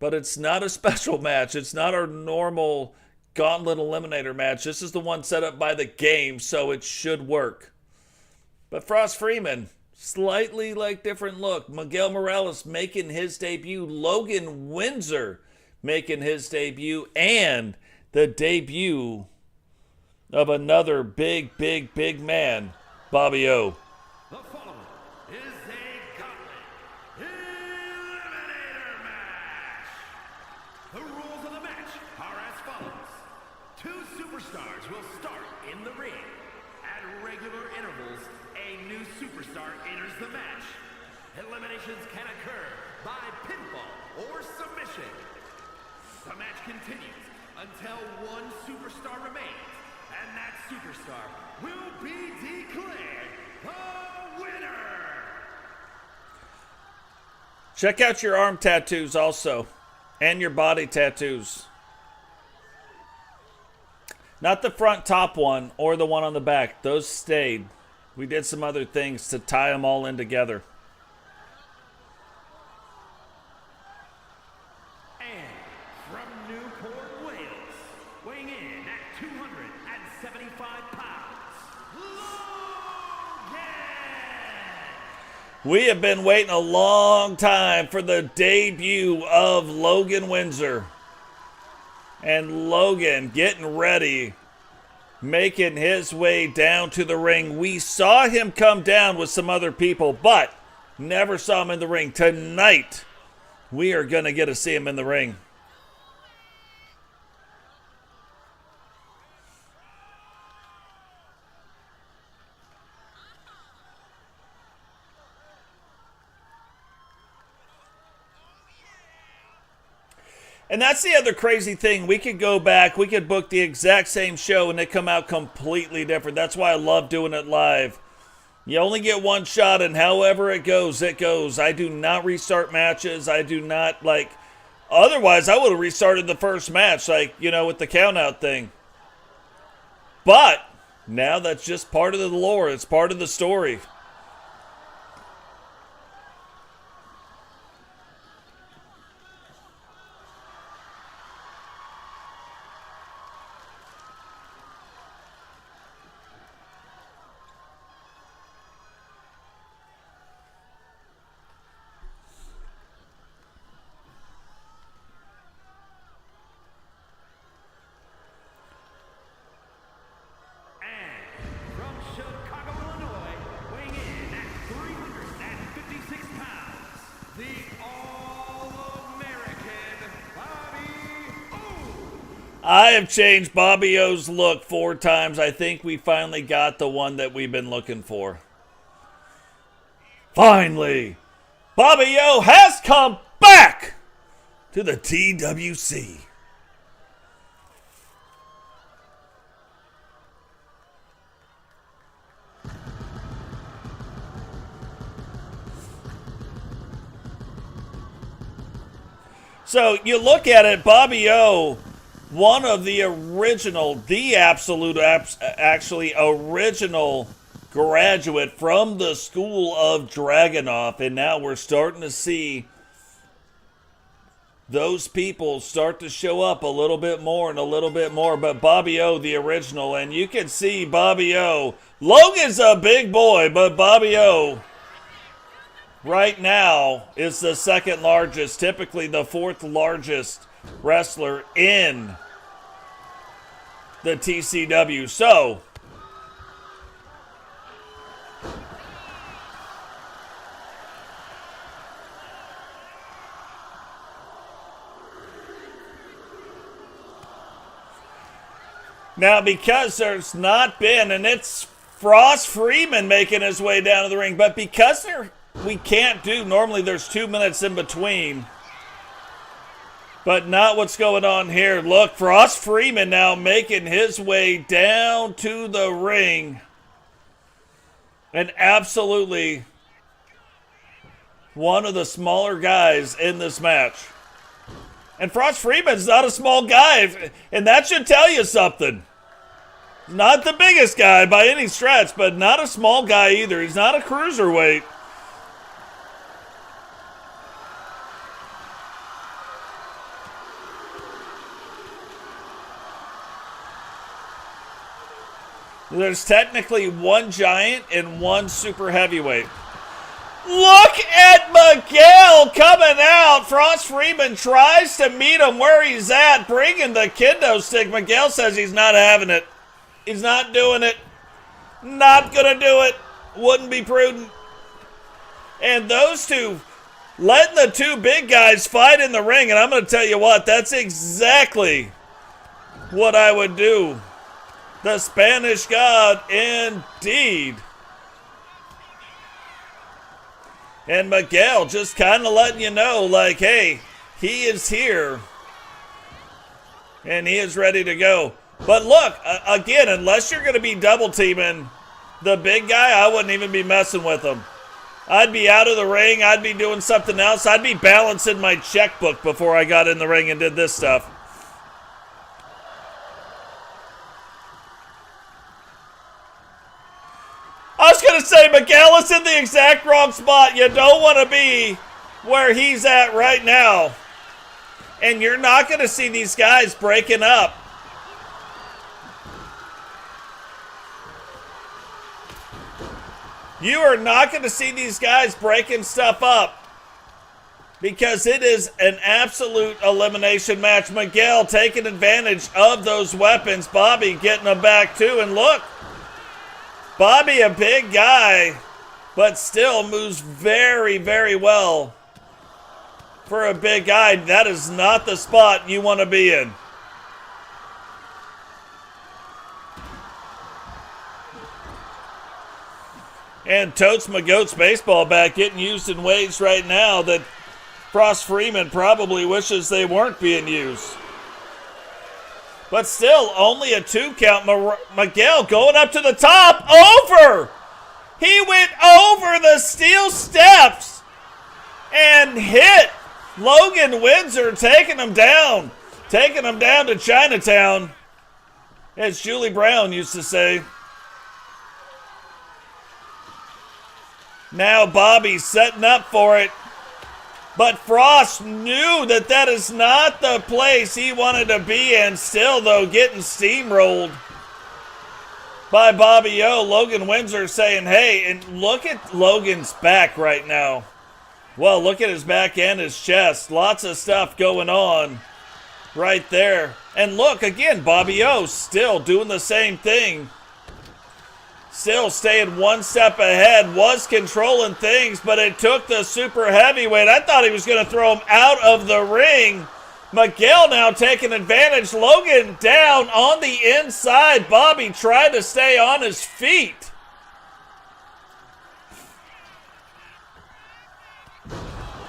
But it's not a special match. It's not our normal gauntlet eliminator match. This is the one set up by the game, so it should work. But Frost Freeman, slightly different look. Miguel Morales making his debut. Logan Windsor making his debut. And the debut of another big man, Bobby O. The following is a gauntlet eliminator match. The rules of the match are as follows. 2 superstars will start in the ring. At regular intervals, a new superstar enters the match. Eliminations can occur by pinfall or submission. The match continues until one superstar remains. And that superstar will be declared the winner. Check out your arm tattoos also. And your body tattoos. Not the front top one or the one on the back. Those stayed. We did some other things to tie them all in together. We have been waiting a long time for the debut of Logan Windsor. And Logan getting ready, making his way down to the ring. We saw him come down with some other people, but never saw him in the ring. Tonight, we are going to get to see him in the ring. And that's the other crazy thing. We could go back, we could book the exact same show and it come out completely different. That's why I love doing it live. You only get one shot, and however it goes, it goes. I do not restart matches. I do not, otherwise I would have restarted the first match, with the count out thing. But now that's just part of the lore. It's part of the story. I have changed Bobby O's look 4 times. I think we finally got the one that we've been looking for. Finally, Bobby O has come back to the TWC. So you look at it, Bobby O, one of the original, original graduate from the School of Dragunov, and now we're starting to see those people start to show up a little bit more and a little bit more. But Bobby O, the original, and you can see Bobby O. Logan's a big boy, but Bobby O right now is the second largest, typically the fourth largest wrestler in the TCW. So now, because there's not been, and it's Freeman making his way down to the ring, but because we can't do, normally there's 2 minutes in between, but not what's going on here. Look, Freeman now making his way down to the ring, and absolutely one of the smaller guys in this match. And Freeman's not a small guy, and that should tell you something. Not the biggest guy by any stretch, but not a small guy either. He's not a cruiserweight. There's technically one giant and one super heavyweight. Look at Miguel coming out. Freeman tries to meet him where he's at, bringing the kendo stick. Miguel says he's not having it. He's not doing it. Not going to do it. Wouldn't be prudent. And those two, letting the two big guys fight in the ring. And I'm going to tell you what, that's exactly what I would do. The Spanish God, indeed. And Miguel just kind of letting you know, like, hey, he is here. And he is ready to go. But look, again, unless you're going to be double teaming the big guy, I wouldn't even be messing with him. I'd be out of the ring. I'd be doing something else. I'd be balancing my checkbook before I got in the ring and did this stuff. I was going to say, Miguel is in the exact wrong spot. You don't want to be where he's at right now. And you're not going to see these guys breaking up. You are not going to see these guys breaking stuff up. Because it is an absolute elimination match. Miguel taking advantage of those weapons. Bobby getting them back too. And look. Bobby, a big guy, but still moves very, very well for a big guy. That is not the spot you want to be in. And totes my goat's baseball bat getting used in ways right now that Freeman probably wishes they weren't being used. But still, only a 2 count. Miguel going up to the top. Over! He went over the steel steps and hit Logan Windsor, taking him down. Taking him down to Chinatown, as Julie Brown used to say. Now Bobby setting up for it. But Frost knew that that is not the place he wanted to be in. Still, though, getting steamrolled by Bobby O. Logan Windsor saying, hey, and look at Logan's back right now. Well, look at his back and his chest. Lots of stuff going on right there. And look, again, Bobby O still doing the same thing. Still staying one step ahead, was controlling things, but it took the super heavyweight. I thought he was going to throw him out of the ring. Miguel now taking advantage. Logan down on the inside. Bobby trying to stay on his feet.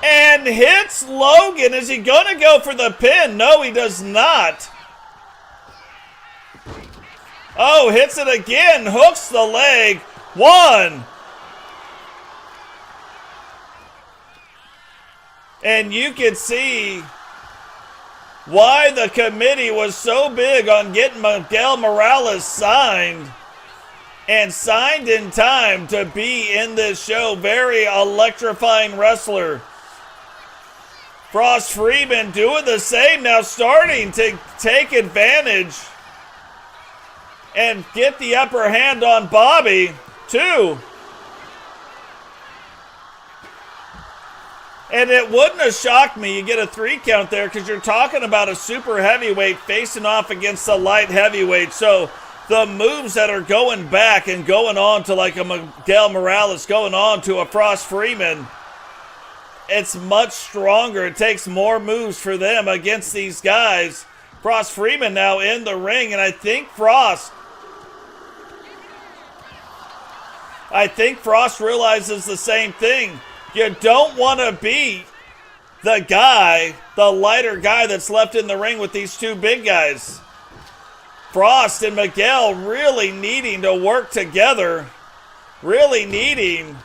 And hits Logan. Is he going to go for the pin? No, he does not. Oh, hits it again, hooks the leg. 1. And you can see why the committee was so big on getting Miguel Morales signed. and signed in time to be in this show. Very electrifying wrestler. Frost Freeman doing the same now, starting to take advantage and get the upper hand on Bobby, too. And it wouldn't have shocked me. You get a 3 count there because you're talking about a super heavyweight facing off against a light heavyweight. So the moves that are going back and going on to like a Miguel Morales, going on to a Frost Freeman, it's much stronger. It takes more moves for them against these guys. Frost Freeman now in the ring, and I think Frost realizes the same thing. You don't want to be the guy, the lighter guy that's left in the ring with these two big guys. Frost and Miguel really needing to work together, really needing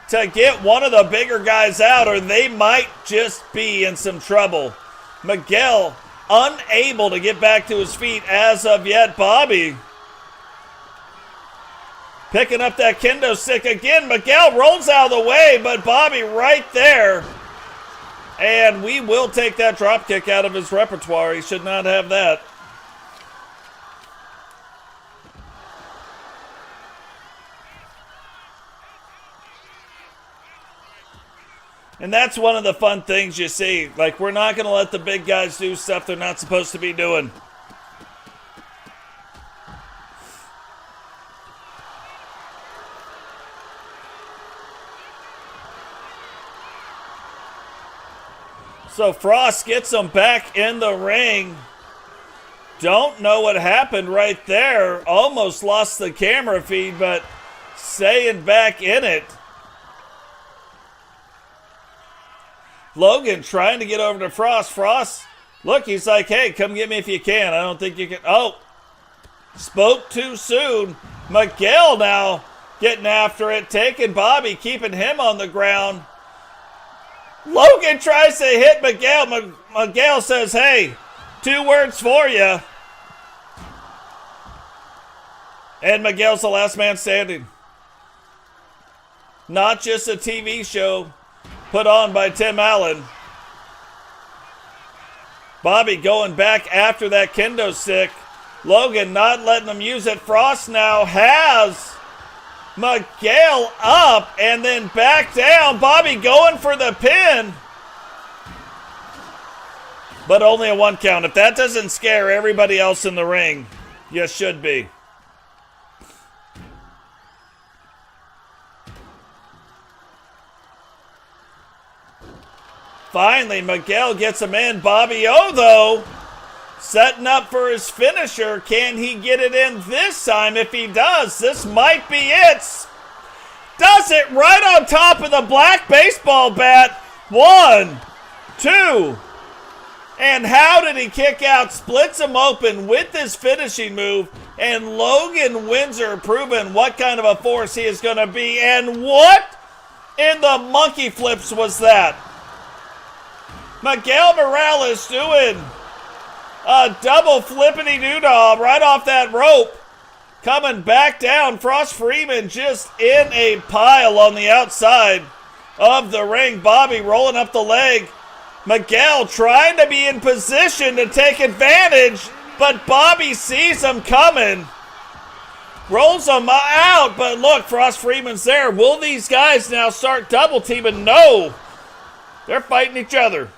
to get one of the bigger guys out, or they might just be in some trouble. Miguel unable to get back to his feet as of yet. Bobby picking up that kendo stick again. Miguel rolls out of the way, but Bobby right there. And we will take that drop kick out of his repertoire. He should not have that. And that's one of the fun things you see. Like, we're not going to let the big guys do stuff they're not supposed to be doing. So Frost gets him back in the ring. Don't know what happened right there. Almost lost the camera feed, but staying back in it. Logan trying to get over to Frost. Frost, look, he's like, hey, come get me if you can. I don't think you can. Oh, spoke too soon. Miguel now getting after it, taking Bobby, keeping him on the ground. Logan tries to hit Miguel. Miguel says, hey, 2 words for you. And Miguel's the last man standing. Not just a TV show put on by Tim Allen. Bobby going back after that kendo stick. Logan not letting them use it. Frost now has Miguel up and then back down. Bobby going for the pin. But only a 1 count. If that doesn't scare everybody else in the ring, you should be. Finally, Miguel gets him in. Bobby O, though, setting up for his finisher. Can he get it in this time? If he does, this might be it. Does it right on top of the black baseball bat. 1, 2. And how did he kick out? Splits him open with this finishing move. And Logan Windsor proving what kind of a force he is going to be. And what in the monkey flips was that? Miguel Morales doing a double flippity-doo-dah right off that rope. Coming back down. Frost Freeman just in a pile on the outside of the ring. Bobby rolling up the leg. Miguel trying to be in position to take advantage, but Bobby sees him coming. Rolls him out, but look, Frost Freeman's there. Will these guys now start double teaming? No. They're fighting each other.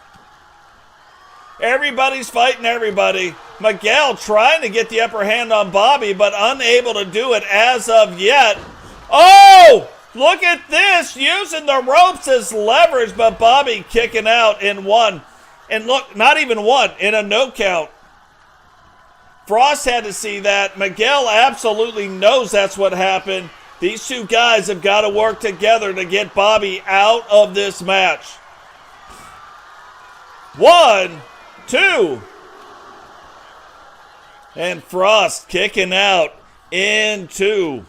Everybody's fighting everybody. Miguel trying to get the upper hand on Bobby, but unable to do it as of yet. Oh, look at this. Using the ropes as leverage, but Bobby kicking out in 1. And look, not even 1, in a no count. Frost had to see that. Miguel absolutely knows that's what happened. These two guys have got to work together to get Bobby out of this match. 1, 2. And Frost kicking out in 2.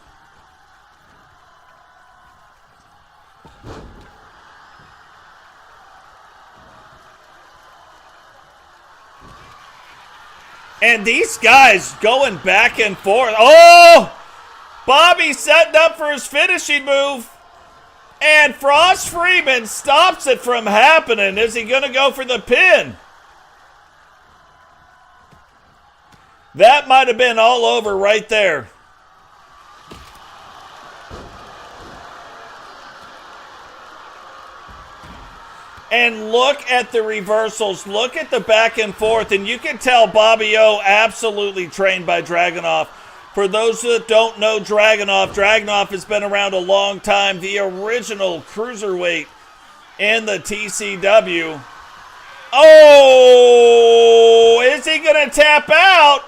And these guys going back and forth. Oh! Bobby setting up for his finishing move. And Frost Freeman stops it from happening. Is he going to go for the pin? That might have been all over right there. And look at the reversals. Look at the back and forth. And you can tell Bobby O absolutely trained by Dragunov. For those that don't know Dragunov has been around a long time. The original cruiserweight in the TCW. Oh, is he going to tap out?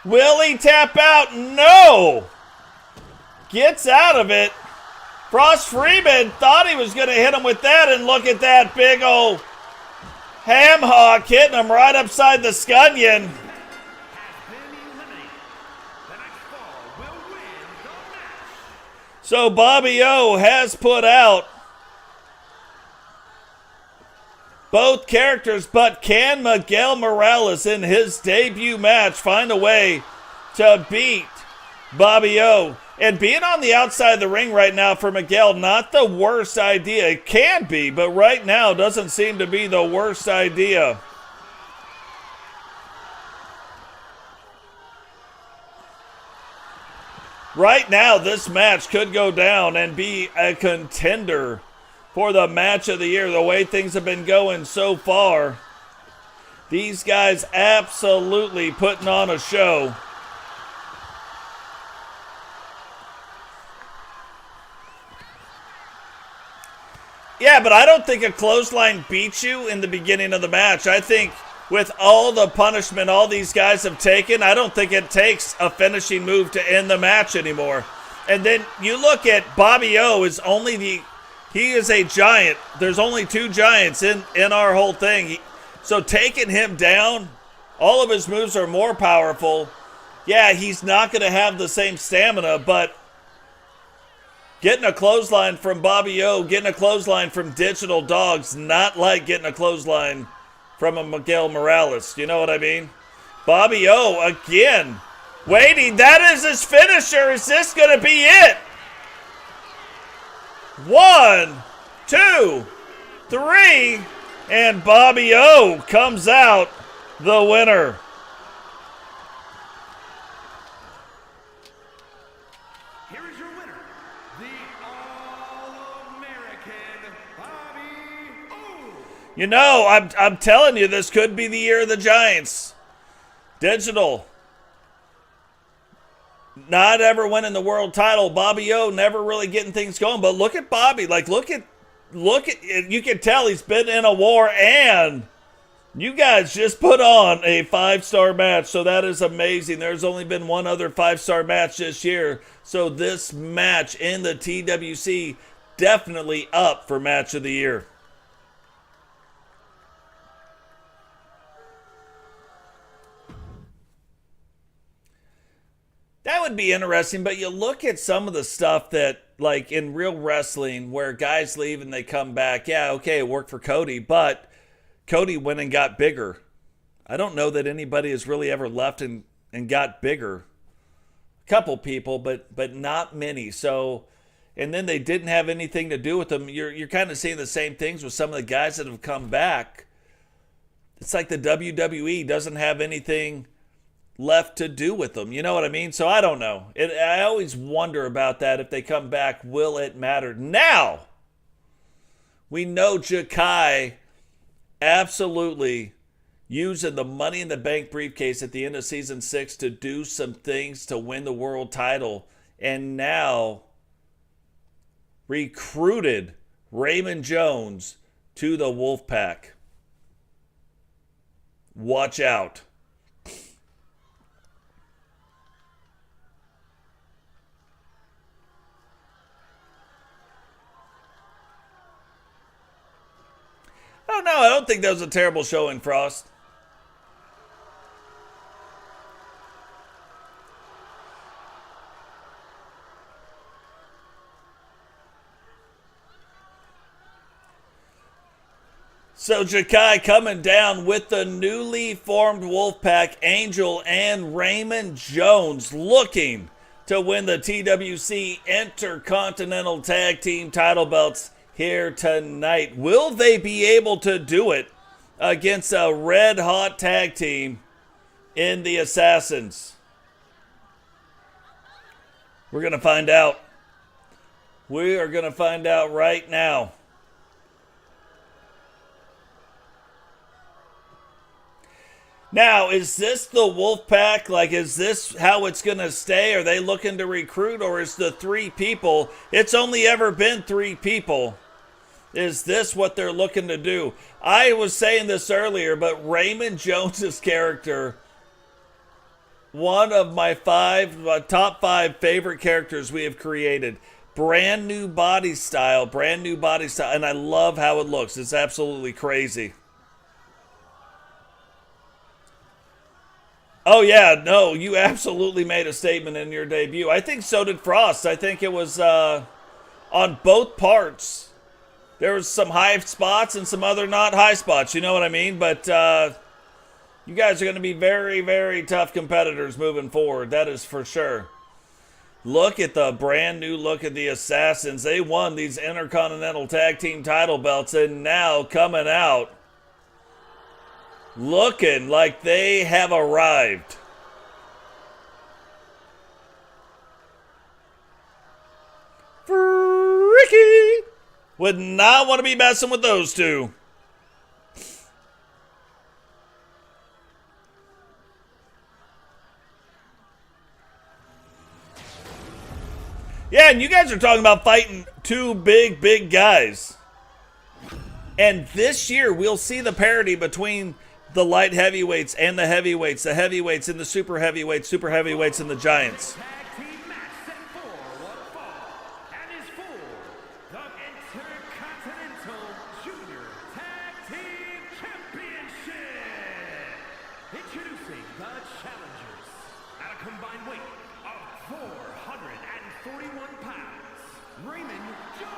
Will he tap out? No. Gets out of it. Frost Freeman thought he was going to hit him with that, and look at that big old ham hock hitting him right upside the scunion. So Bobby O has put out both characters, but can Miguel Morales in his debut match find a way to beat Bobby O? And being on the outside of the ring right now for Miguel, not the worst idea. It can be, but right now doesn't seem to be the worst idea. Right now, this match could go down and be a contender for the match of the year. The way things have been going so far, these guys absolutely putting on a show. Yeah, but I don't think a clothesline beats you in the beginning of the match. I think with all the punishment all these guys have taken, I don't think it takes a finishing move to end the match anymore. And then you look at Bobby O is he is a giant. There's only two giants in our whole thing. So taking him down, all of his moves are more powerful. Yeah, he's not going to have the same stamina, but getting a clothesline from Bobby O, getting a clothesline from Digital Dogs, not like getting a clothesline from a Miguel Morales. You know what I mean? Bobby O, again, waiting. That is his finisher. Is this going to be it? 1, 2, 3, and Bobby O comes out the winner. You know, I'm telling you, this could be the year of the Giants. Digital, not ever winning the world title. Bobby O never really getting things going. But look at Bobby. Like, look at. You can tell he's been in a war, and you guys just put on a 5-star match. So that is amazing. There's only been one other 5-star match this year. So this match in the TWC definitely up for match of the year. That would be interesting, but you look at some of the stuff that, like in real wrestling, where guys leave and they come back. Yeah, okay, it worked for Cody, but Cody went and got bigger. I don't know that anybody has really ever left and got bigger. A couple people, but not many. So, and then they didn't have anything to do with them. You're kind of seeing the same things with some of the guys that have come back. It's like the WWE doesn't have anything left to do with them. You know what I mean? So I don't know. I always wonder about that. If they come back, will it matter? Now, we know Jakai absolutely using the Money in the Bank briefcase at the end of Season 6 to do some things to win the world title. And now recruited Raymond Jones to the Wolfpack. Watch out. Oh, no, I don't think that was a terrible showing, Frost. So Jakai coming down with the newly formed Wolfpack, Angel and Raymond Jones looking to win the TWC Intercontinental Tag Team title belts here tonight. Will they be able to do it against a red-hot tag team in the Assassins? We're going to find out. We are going to find out right now. Now, is this the Wolfpack? Like, is this how it's going to stay? Are they looking to recruit, or is the 3 people? It's only ever been 3 people. Is this what they're looking to do? I was saying this earlier, but Raymond Jones's character, one of my top 5 favorite characters we have created. Brand new body style, and I love how it looks. It's absolutely crazy. Oh, yeah, no, you absolutely made a statement in your debut. I think so did Frost. I think it was on both parts. There was some high spots and some other not high spots, you know what I mean? But you guys are going to be very, very tough competitors moving forward. That is for sure. Look at the brand new look at the Assassins. They won these Intercontinental Tag Team title belts, and now coming out looking like they have arrived. Freaky! Would not want to be messing with those 2. Yeah, and you guys are talking about fighting 2 big guys. And this year, we'll see the parity between the light heavyweights and the heavyweights and the super heavyweights and the giants. Tag team match set for one fall and is for the Intercontinental Junior Tag Team Championship. Introducing the challengers at a combined weight of 441 pounds, Raymond Jones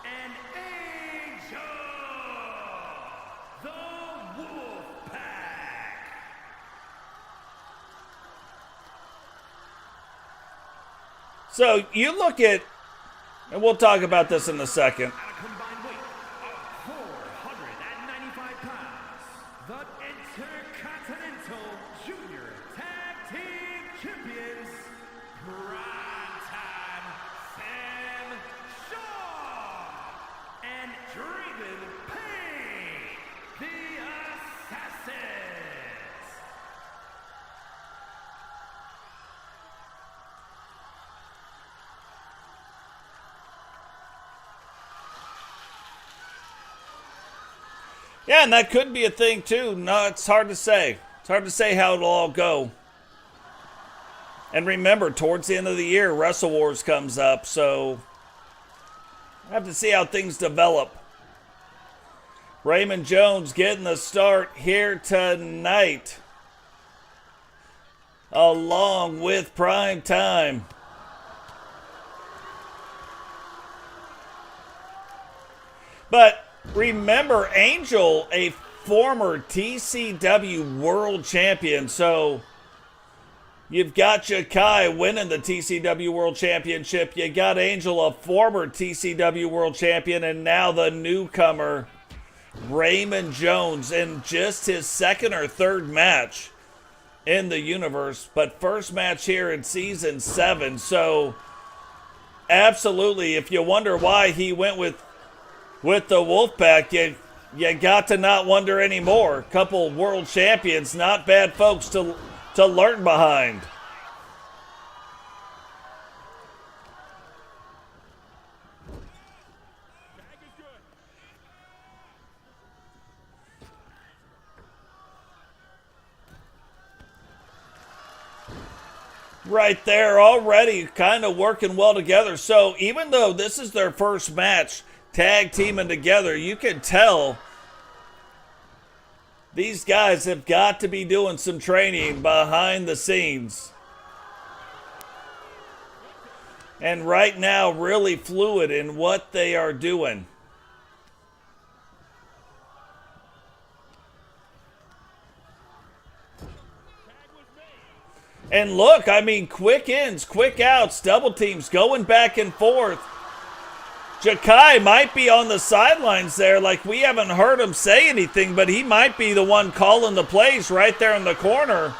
and Angel, the Wolfpack. So you look at, and we'll talk about this in a second. At a combined weight of 495 pounds, the Intercontinental Junior Tag Team Champions, Primetime Sam Shaw and Draven Payne, the Assassins. Yeah, and that could be a thing too. No, it's hard to say. It's hard to say how it'll all go. And remember, towards the end of the year, Wrestle Wars comes up, so I have to see how things develop. Raymond Jones getting the start here tonight, along with Prime Time. But remember, Angel, a former TCW World Champion, so you've got Jakai winning the TCW World Championship. You got Angel, a former TCW World Champion, and now the newcomer, Raymond Jones, in just his 2nd or 3rd match in the universe, but first match here in Season 7. So, absolutely, if you wonder why he went with the Wolfpack, you got to not wonder anymore. Couple world champions, not bad folks to learn behind. Right there, already kind of working well together. So even though this is their first match tag teaming together, you can tell these guys have got to be doing some training behind the scenes. And right now, really fluid in what they are doing. And look, I mean, quick ins, quick outs, double teams, going back and forth. Jakai might be on the sidelines there, like we haven't heard him say anything, but he might be the one calling the plays right there in the corner.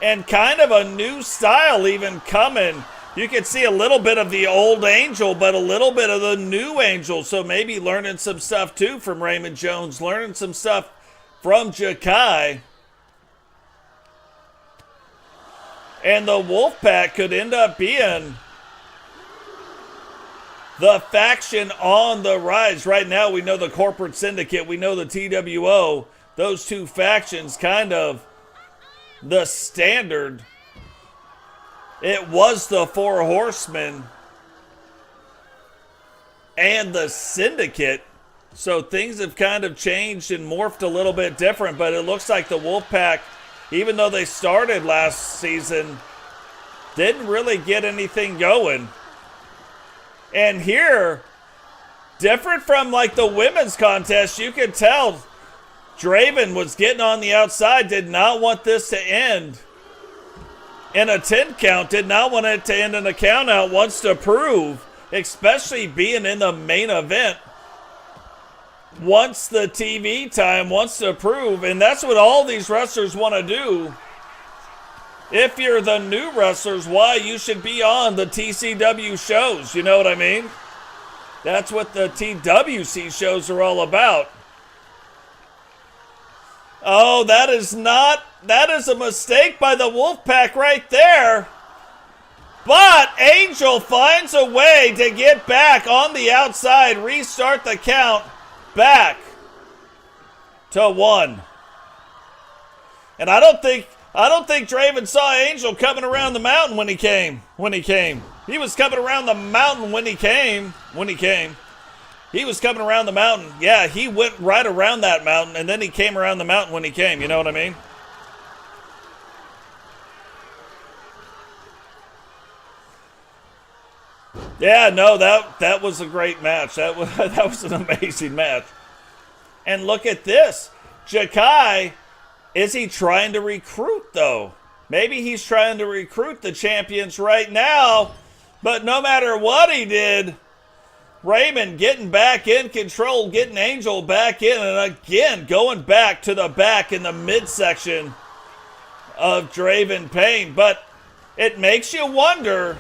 And kind of a new style even coming. You can see a little bit of the old Angel, but a little bit of the new Angel. So maybe learning some stuff too from Raymond Jones, learning some stuff from Jakai. And the Wolfpack could end up being the faction on the rise. Right now we know the Corporate Syndicate, we know the TWO. Those two factions kind of the standard. It was the Four Horsemen and the Syndicate. So things have kind of changed and morphed a little bit different, but it looks like the Wolfpack, even though they started last season, didn't really get anything going. And here, different from like the women's contest, you could tell Draven was getting on the outside, did not want this to end in a 10 count, did not want it to end in a count out, wants to prove, especially being in the main event. Wants the TV time, wants to prove, and that's what all these wrestlers want to do. If you're the new wrestlers, why you should be on the TCW shows, you know what I mean? That's what the TWC shows are all about. Oh, that is a mistake by the Wolfpack right there. But Angel finds a way to get back on the outside, restart the count. Back to 1. And I don't think Draven saw Angel coming around the mountain when he came. He was coming around the mountain when he came. He was coming around the mountain. Yeah, he went right around that mountain, and then he came around the mountain when he came. You know what I mean? Yeah, no, that was a great match. That was an amazing match. And look at this. Jakai, is he trying to recruit, though? Maybe he's trying to recruit the champions right now. But no matter what he did, Raymond getting back in control, getting Angel back in, and again, going back to the back in the midsection of Draven Payne. But it makes you wonder,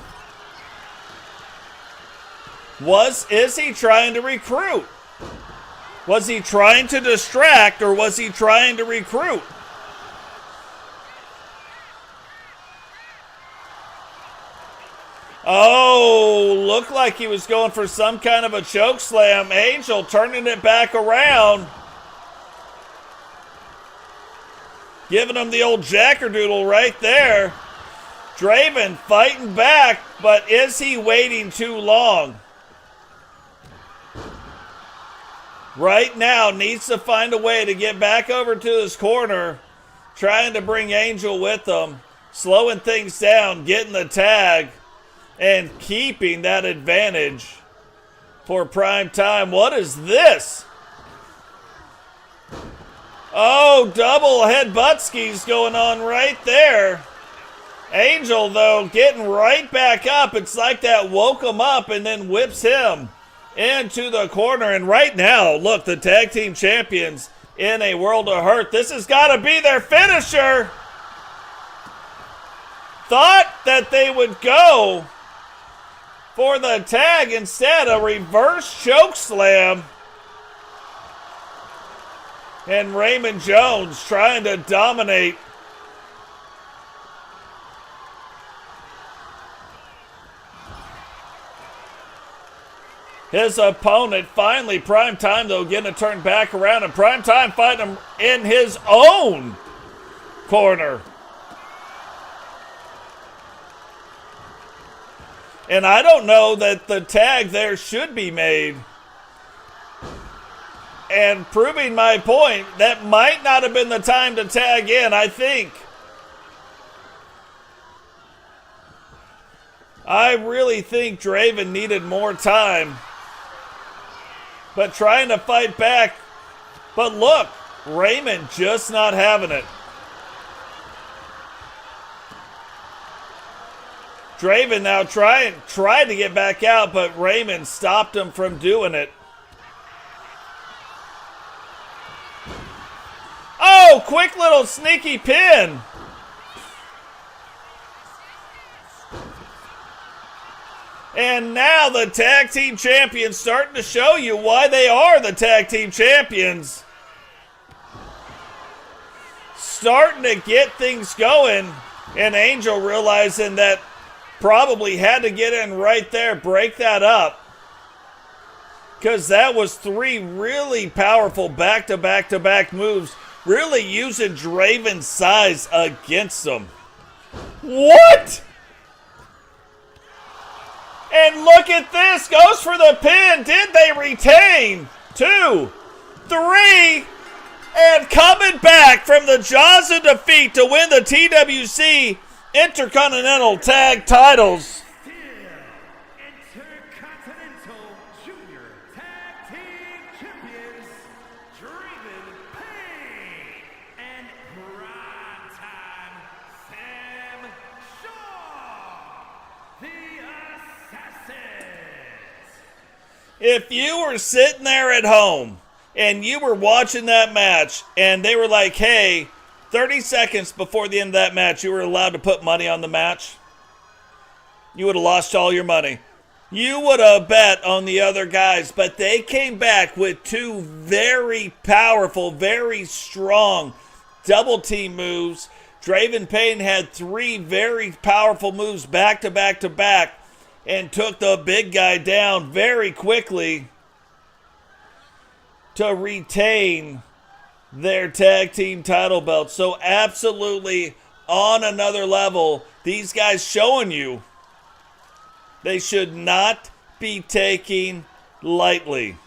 is he trying to recruit? Was he trying to distract, or was he trying to recruit? Oh, looked like he was going for some kind of a choke slam. Angel turning it back around. Giving him the old jackerdoodle right there. Draven fighting back, but is he waiting too long? Right now, needs to find a way to get back over to his corner. Trying to bring Angel with him. Slowing things down, getting the tag. And keeping that advantage for prime time. What is this? Oh, double headbutt skis going on right there. Angel, though, getting right back up. It's like that woke him up and then whips him into the corner. And right now, look, the tag team champions in a world of hurt. This has got to be their finisher. Thought that they would go for the tag, instead a reverse choke slam. And Raymond Jones trying to dominate. His opponent. Finally, Prime Time, though, getting to turn back around, and Prime Time fighting him in his own corner. And I don't know that the tag there should be made. And proving my point, that might not have been the time to tag in, I think. I really think Draven needed more time. But trying to fight back. But look, Raymond just not having it. Draven now tried to get back out, but Raymond stopped him from doing it. Oh, quick little sneaky pin. And now the tag team champions starting to show you why they are the tag team champions. Starting to get things going. And Angel realizing that probably had to get in right there, break that up. Because that was 3 really powerful back-to-back-to-back moves. Really using Draven's size against them. What? And look at this. Goes for the pin. Did they retain? 2, 3. And coming back from the jaws of defeat to win the TWC Intercontinental Tag Titles. Intercontinental Junior Tag Team Champions, Draven, Payne, and Primetime Sam Shaw, the Assassins. If you were sitting there at home and you were watching that match and they were like, hey, 30 seconds before the end of that match, you were allowed to put money on the match, you would have lost all your money. You would have bet on the other guys, but they came back with 2 very powerful, very strong double team moves. Draven Payne had 3 very powerful moves back to back to back and took the big guy down very quickly to retain their tag team title belts. So absolutely on another level, these guys showing you they should not be taken lightly.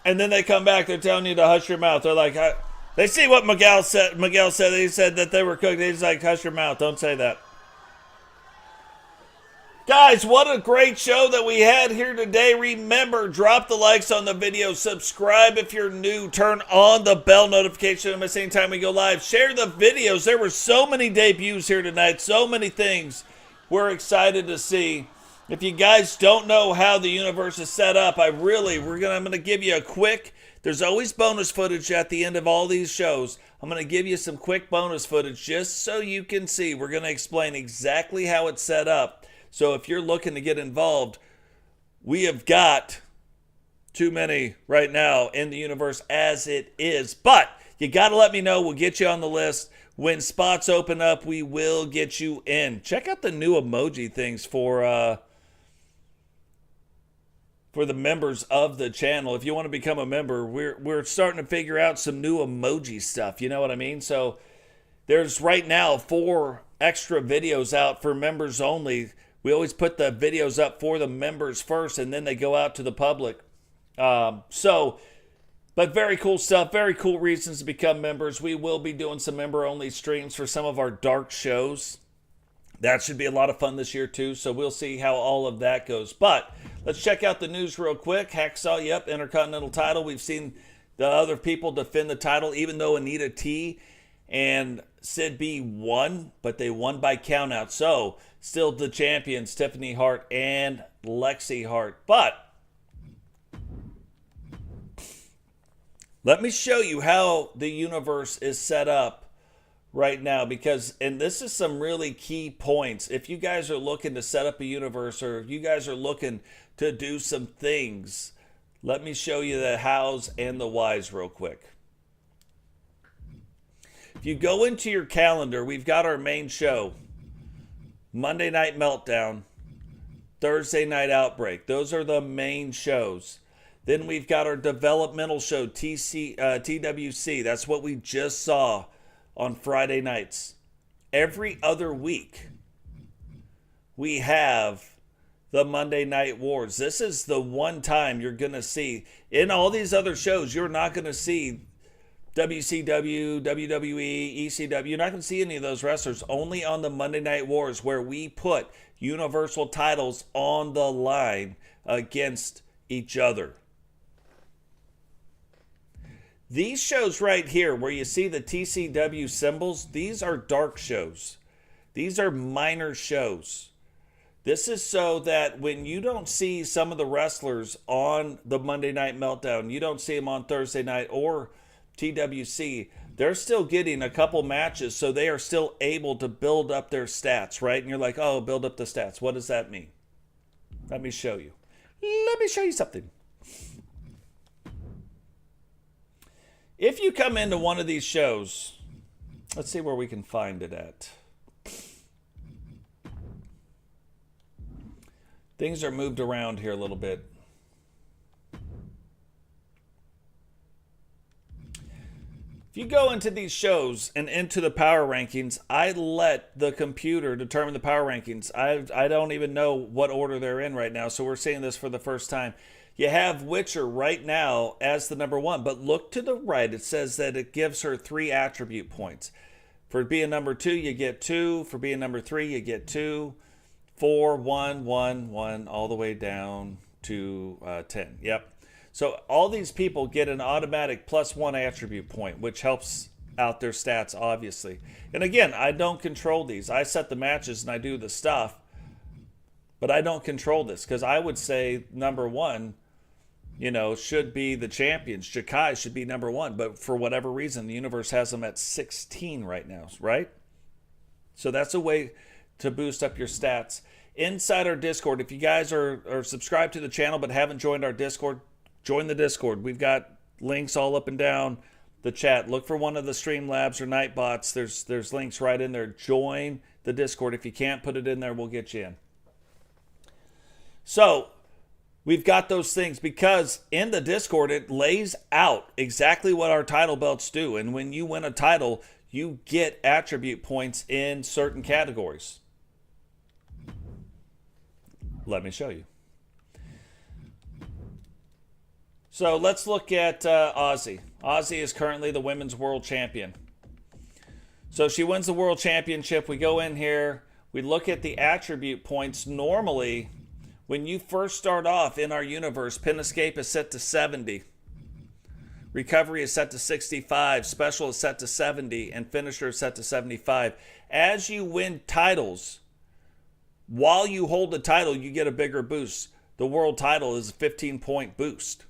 And then they come back, they're telling you to hush your mouth. They're like, they see what Miguel said. He said that they were cooked. He's like, hush your mouth, don't say that. Guys, what a great show that we had here today. Remember, drop the likes on the video. Subscribe if you're new. Turn on the bell notification to miss any time we go live. Share the videos. There were so many debuts here tonight. So many things we're excited to see. If you guys don't know how the universe is set up, I'm going to give you a quick, there's always bonus footage at the end of all these shows. I'm going to give you some quick bonus footage just so you can see. We're going to explain exactly how it's set up. So if you're looking to get involved, we have got too many right now in the universe as it is. But you got to let me know. We'll get you on the list. When spots open up, we will get you in. Check out the new emoji things for the members of the channel. If you want to become a member, we're starting to figure out some new emoji stuff. You know what I mean? So there's right now 4 extra videos out for members only. We always put the videos up for the members first, and then they go out to the public. But very cool stuff, very cool reasons to become members. We will be doing some member-only streams for some of our dark shows. That should be a lot of fun this year, too, so we'll see how all of that goes. But let's check out the news real quick. Hacksaw, yep, Intercontinental title. We've seen the other people defend the title, even though Anita T and Sid B won, but they won by countout. So still the champions, Tiffany Hart and Lexi Hart. But let me show you how the universe is set up right now, and this is some really key points. If you guys are looking to set up a universe, or if you guys are looking to do some things, let me show you the hows and the whys real quick. If you go into your calendar, we've got our main show, Monday Night Meltdown, Thursday Night Outbreak. Those are the main shows. Then we've got our developmental show, TWC. That's what we just saw on Friday nights. Every other week, we have the Monday Night Wars. This is the one time you're going to see, in all these other shows, you're not going to see WCW, WWE, ECW. You're not going to see any of those wrestlers. Only on the Monday Night Wars, where we put universal titles on the line against each other. These shows right here, where you see the TCW symbols, these are dark shows. These are minor shows. This is so that when you don't see some of the wrestlers on the Monday Night Meltdown, you don't see them on Thursday night or TWC, they're still getting a couple matches, so they are still able to build up their stats, right? And you're like, oh, build up the stats. What does that mean? Let me show you. Let me show you something. If you come into one of these shows, let's see where we can find it at. Things are moved around here a little bit. If you go into these shows and into the power rankings, I let the computer determine the power rankings. I don't even know what order they're in right now, so we're seeing this for the first time. You have Witcher right now as the number 1, but look to the right. It says that it gives her 3 attribute points. For being number 2, you get 2. For being number 3, you get 2. 4, 1, 1, 1, all the way down to 10. Yep. So all these people get an automatic +1 attribute point, which helps out their stats, obviously. And again, I don't control these. I set the matches and I do the stuff, but I don't control this, because I would say number 1, should be the champions. Jakai should be number 1, but for whatever reason, the universe has them at 16 right now, right? So that's a way to boost up your stats. Inside our Discord, if you guys are subscribed to the channel but haven't joined our Discord, join the Discord. We've got links all up and down the chat. Look for one of the Streamlabs or Nightbots. There's links right in there. Join the Discord. If you can't put it in there, we'll get you in. So we've got those things because in the Discord, it lays out exactly what our title belts do. And when you win a title, you get attribute points in certain categories. Let me show you. So let's look at Aussie. Aussie is currently the women's world champion. So she wins the world championship. We go in here. We look at the attribute points. Normally, when you first start off in our universe, pin escape is set to 70. Recovery is set to 65. Special is set to 70. And finisher is set to 75. As you win titles, while you hold the title, you get a bigger boost. The world title is a 15-point boost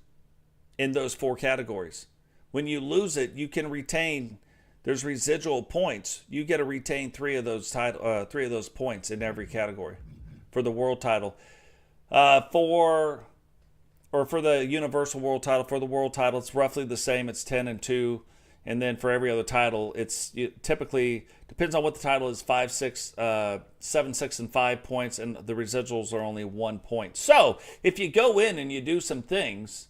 in those 4 categories. When you lose it, you can retain. There's residual points. You get to retain 3 of those points in every category for the world title. For the universal world title. For the world title, it's roughly the same. It's 10 and 2. And then for every other title, it typically depends on what the title is, 5, 6, 7, 6, and 5 points, and the residuals are only 1 point. So if you go in and you do some things,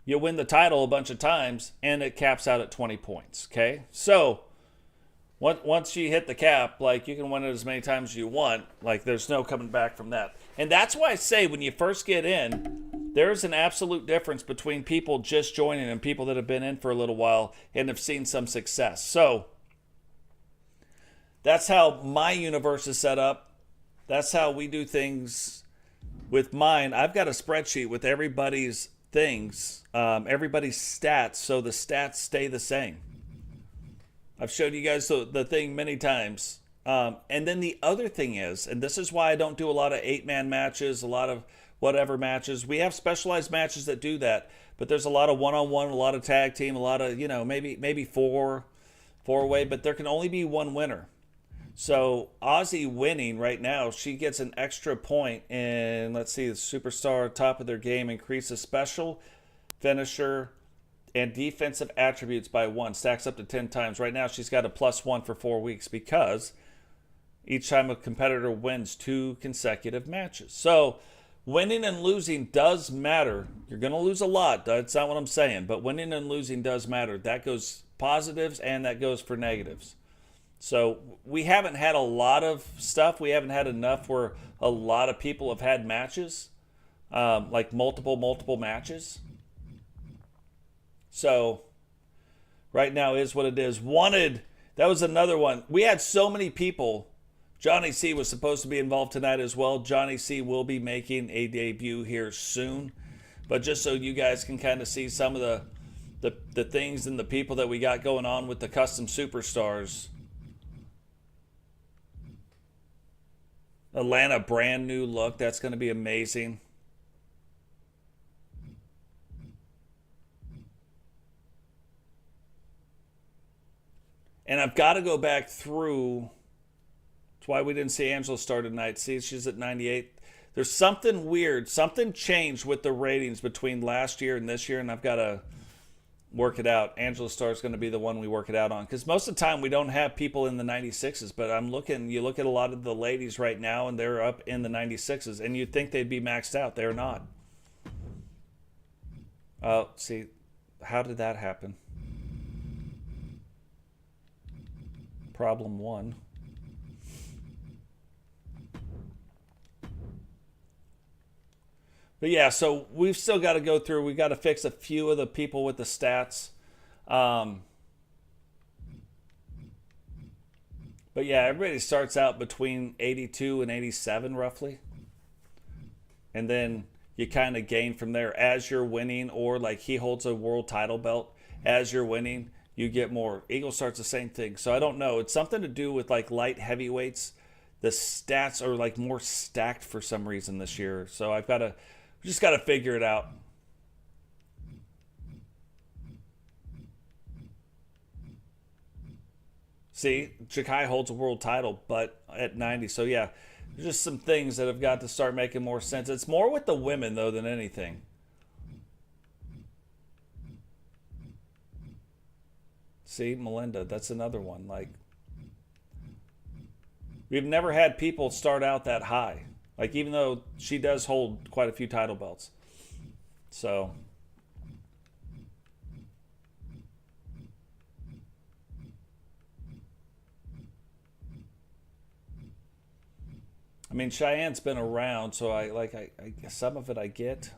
you win the title a bunch of times, and it caps out at 20 points. Okay, so once you hit the cap, like, you can win it as many times as you want. Like, there's no coming back from that. And that's why I say when you first get in, there's an absolute difference between people just joining and people that have been in for a little while and have seen some success. So that's how my universe is set up. That's how we do things with mine. I've got a spreadsheet with everybody's things, everybody's stats, so the stats stay the same. I've showed you guys the thing many times. And then the other thing is, and this is why I don't do a lot of 8-man matches, a lot of whatever matches. We have specialized matches that do that, but there's a lot of one-on-one, a lot of tag team, a lot of, maybe four-way, but there can only be one winner. So Aussie winning right now, she gets an extra point in, let's see, the superstar, top of their game, increases special, finisher, and defensive attributes by 1, stacks up to 10 times. Right now, she's got a +1 for 4 weeks because each time a competitor wins 2 consecutive matches. So winning and losing does matter. You're going to lose a lot. That's not what I'm saying. But winning and losing does matter. That goes positives and that goes for negatives. So we haven't had a lot of stuff. We haven't had enough where a lot of people have had matches, like multiple matches. So right now is what it is. Wanted, that was another one. We had so many people. Johnny C was supposed to be involved tonight as well. Johnny C will be making a debut here soon. But just so you guys can kind of see some of the things and the people that we got going on with the custom superstars. Atlanta, brand new look. That's going to be amazing. And I've got to go back through. That's why we didn't see Angela start tonight. See, she's at 98. There's something weird. Something changed with the ratings between last year and this year, and I've got to work it out. Angela Starr is going to be the one we work it out on, because most of the time we don't have people in the 96s, but you look at a lot of the ladies right now, and they're up in the 96s, and you'd think they'd be maxed out. They're not. Oh, see, how did that happen? Problem one. But yeah, so we've still got to go through. We've got to fix a few of the people with the stats. But yeah, everybody starts out between 82 and 87 roughly. And then you kind of gain from there as you're winning, or like he holds a world title belt. As you're winning, you get more. Eagle starts the same thing. So I don't know. It's something to do with like light heavyweights. The stats are like more stacked for some reason this year. So we just got to figure it out. See, Jakai holds a world title, but at 90. So yeah, there's just some things that have got to start making more sense. It's more with the women though than anything. See, Melinda, that's another one. Like, we've never had people start out that high. Like, even though she does hold quite a few title belts. So, I mean, Cheyenne's been around, so I some of it I get.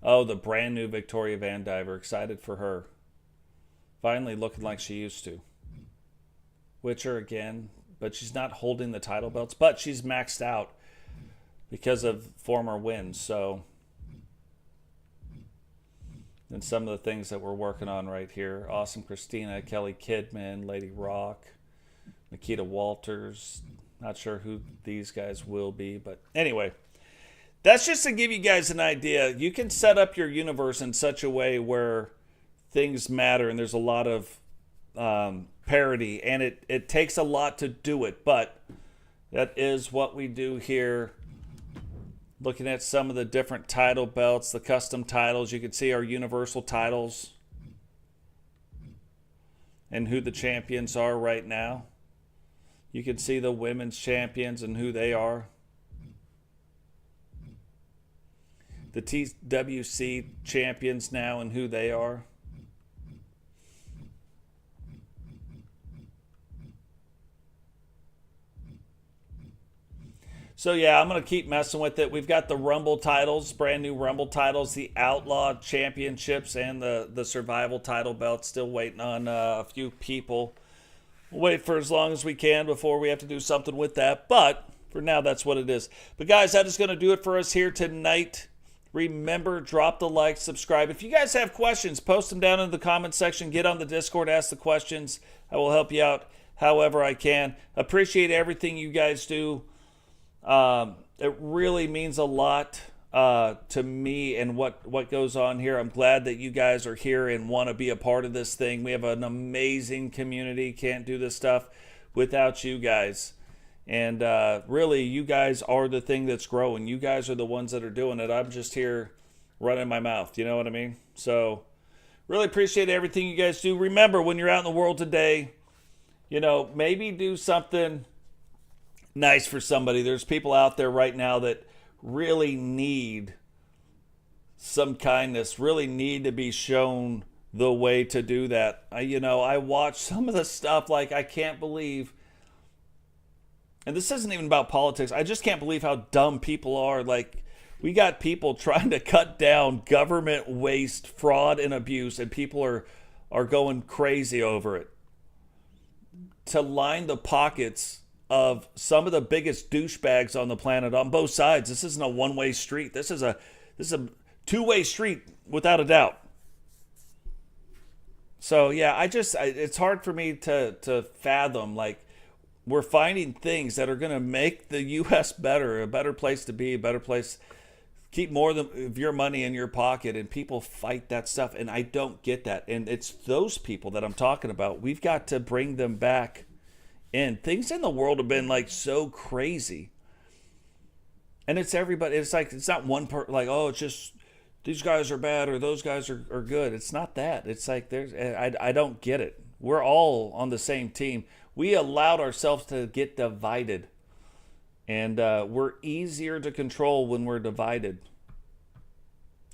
Oh, the brand new Victoria Van Diver. Excited for her. Finally looking like she used to. Witcher again, but she's not holding the title belts, but she's maxed out because of former wins. So, and some of the things that we're working on right here. Awesome Christina, Kelly Kidman, Lady Rock, Nikita Walters. Not sure who these guys will be, but anyway. That's just to give you guys an idea. You can set up your universe in such a way where things matter, and there's a lot of parody, and it takes a lot to do it, but that is what we do here. Looking at some of the different title belts, the custom titles, you can see our universal titles and who the champions are right now. You can see the women's champions and who they are. The TWC champions now and who they are. So yeah, I'm going to keep messing with it. We've got the Rumble titles, brand new Rumble titles, the Outlaw championships, and the Survival title belt. Still waiting on a few people. We'll wait for as long as we can before we have to do something with that. But for now, that's what it is. But guys, that is going to do it for us here tonight. Remember, drop the like, subscribe. If you guys have questions, post them down in the comment section. Get on the Discord, ask the questions. I will help you out however I can. Appreciate everything you guys do. It really means a lot to me and what goes on here. I'm glad that you guys are here and want to be a part of this thing. We have an amazing community. Can't do this stuff without you guys. And really, you guys are the thing that's growing. You guys are the ones that are doing it. I'm just here running my mouth. You know what I mean? So, really appreciate everything you guys do. Remember, when you're out in the world today, maybe do something nice for somebody. There's people out there right now that really need some kindness, really need to be shown the way to do that. I watch some of the stuff, like, I can't believe. And this isn't even about politics. I just can't believe how dumb people are. Like, we got people trying to cut down government waste, fraud, and abuse, and people are going crazy over it. To line the pockets of some of the biggest douchebags on the planet on both sides. This isn't a one-way street. This is This is a two-way street without a doubt. So yeah, it's hard for me to fathom, like, we're finding things that are going to make the U.S. better, a better place to be, a better place, keep more of your money in your pocket, and people fight that stuff, and I don't get that. And it's those people that I'm talking about. We've got to bring them back in. Things in the world have been like so crazy, and it's everybody. It's like, it's not one part, like, oh, it's just these guys are bad or those guys are good. It's not that. It's like, I don't get it. We're all on the same team. We allowed ourselves to get divided. And we're easier to control when we're divided.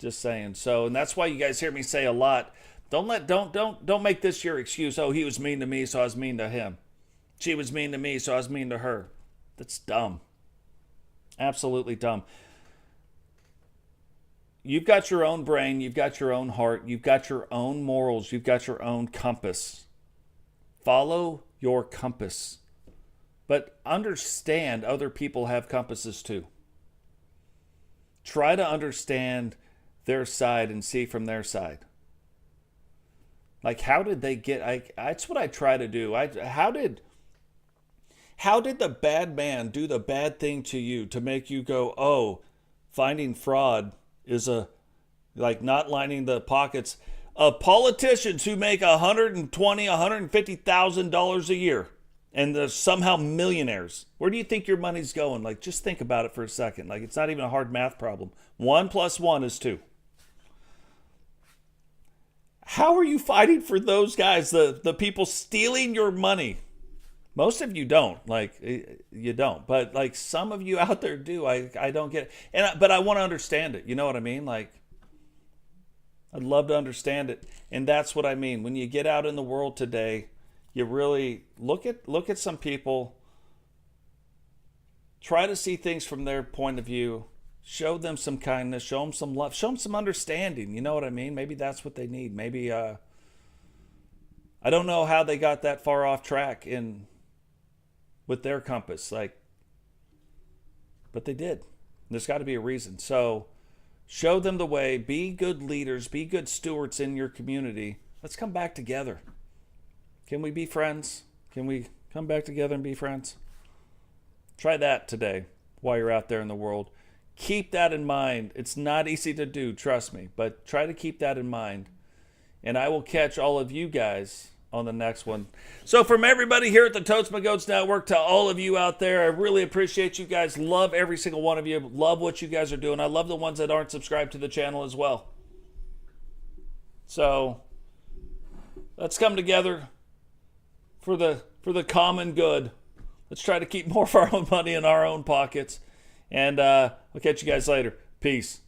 Just saying. So, and that's why you guys hear me say a lot, don't make this your excuse. Oh, he was mean to me, so I was mean to him. She was mean to me, so I was mean to her. That's dumb. Absolutely dumb. You've got your own brain, you've got your own heart, you've got your own morals, you've got your own compass. Follow your compass. But understand other people have compasses too. Try to understand their side and see from their side. Like, how did they get... that's what I try to do. How did the bad man do the bad thing to you to make you go, oh, finding fraud is like not lining the pockets of politicians who make $120,000, $150,000 a year and they're somehow millionaires? Where do you think your money's going? Like, just think about it for a second. Like, it's not even a hard math problem. 1 + 1 is 2. How are you fighting for those guys, the people stealing your money? Most of you don't. Like, you don't. But, like, some of you out there do. I don't get it. But I want to understand it. You know what I mean? Like, I'd love to understand it. And that's what I mean. When you get out in the world today, you really look at some people, try to see things from their point of view, show them some kindness, show them some love, show them some understanding. You know what I mean? Maybe that's what they need. Maybe, I don't know how they got that far off track with their compass, like, but they did. There's got to be a reason. So show them the way, be good leaders, be good stewards in your community. Let's come back together. Can we be friends? Can we come back together and be friends? Try that today while you're out there in the world. Keep that in mind. It's not easy to do, trust me, but try to keep that in mind. And I will catch all of you guys on the next one. So from everybody here at the Totes My Goats Network to all of you out there, I really appreciate you guys. Love every single one of you. Love what you guys are doing. I love the ones that aren't subscribed to the channel as well. So let's come together for the common good. Let's try to keep more of our own money in our own pockets. And I'll catch you guys later. Peace.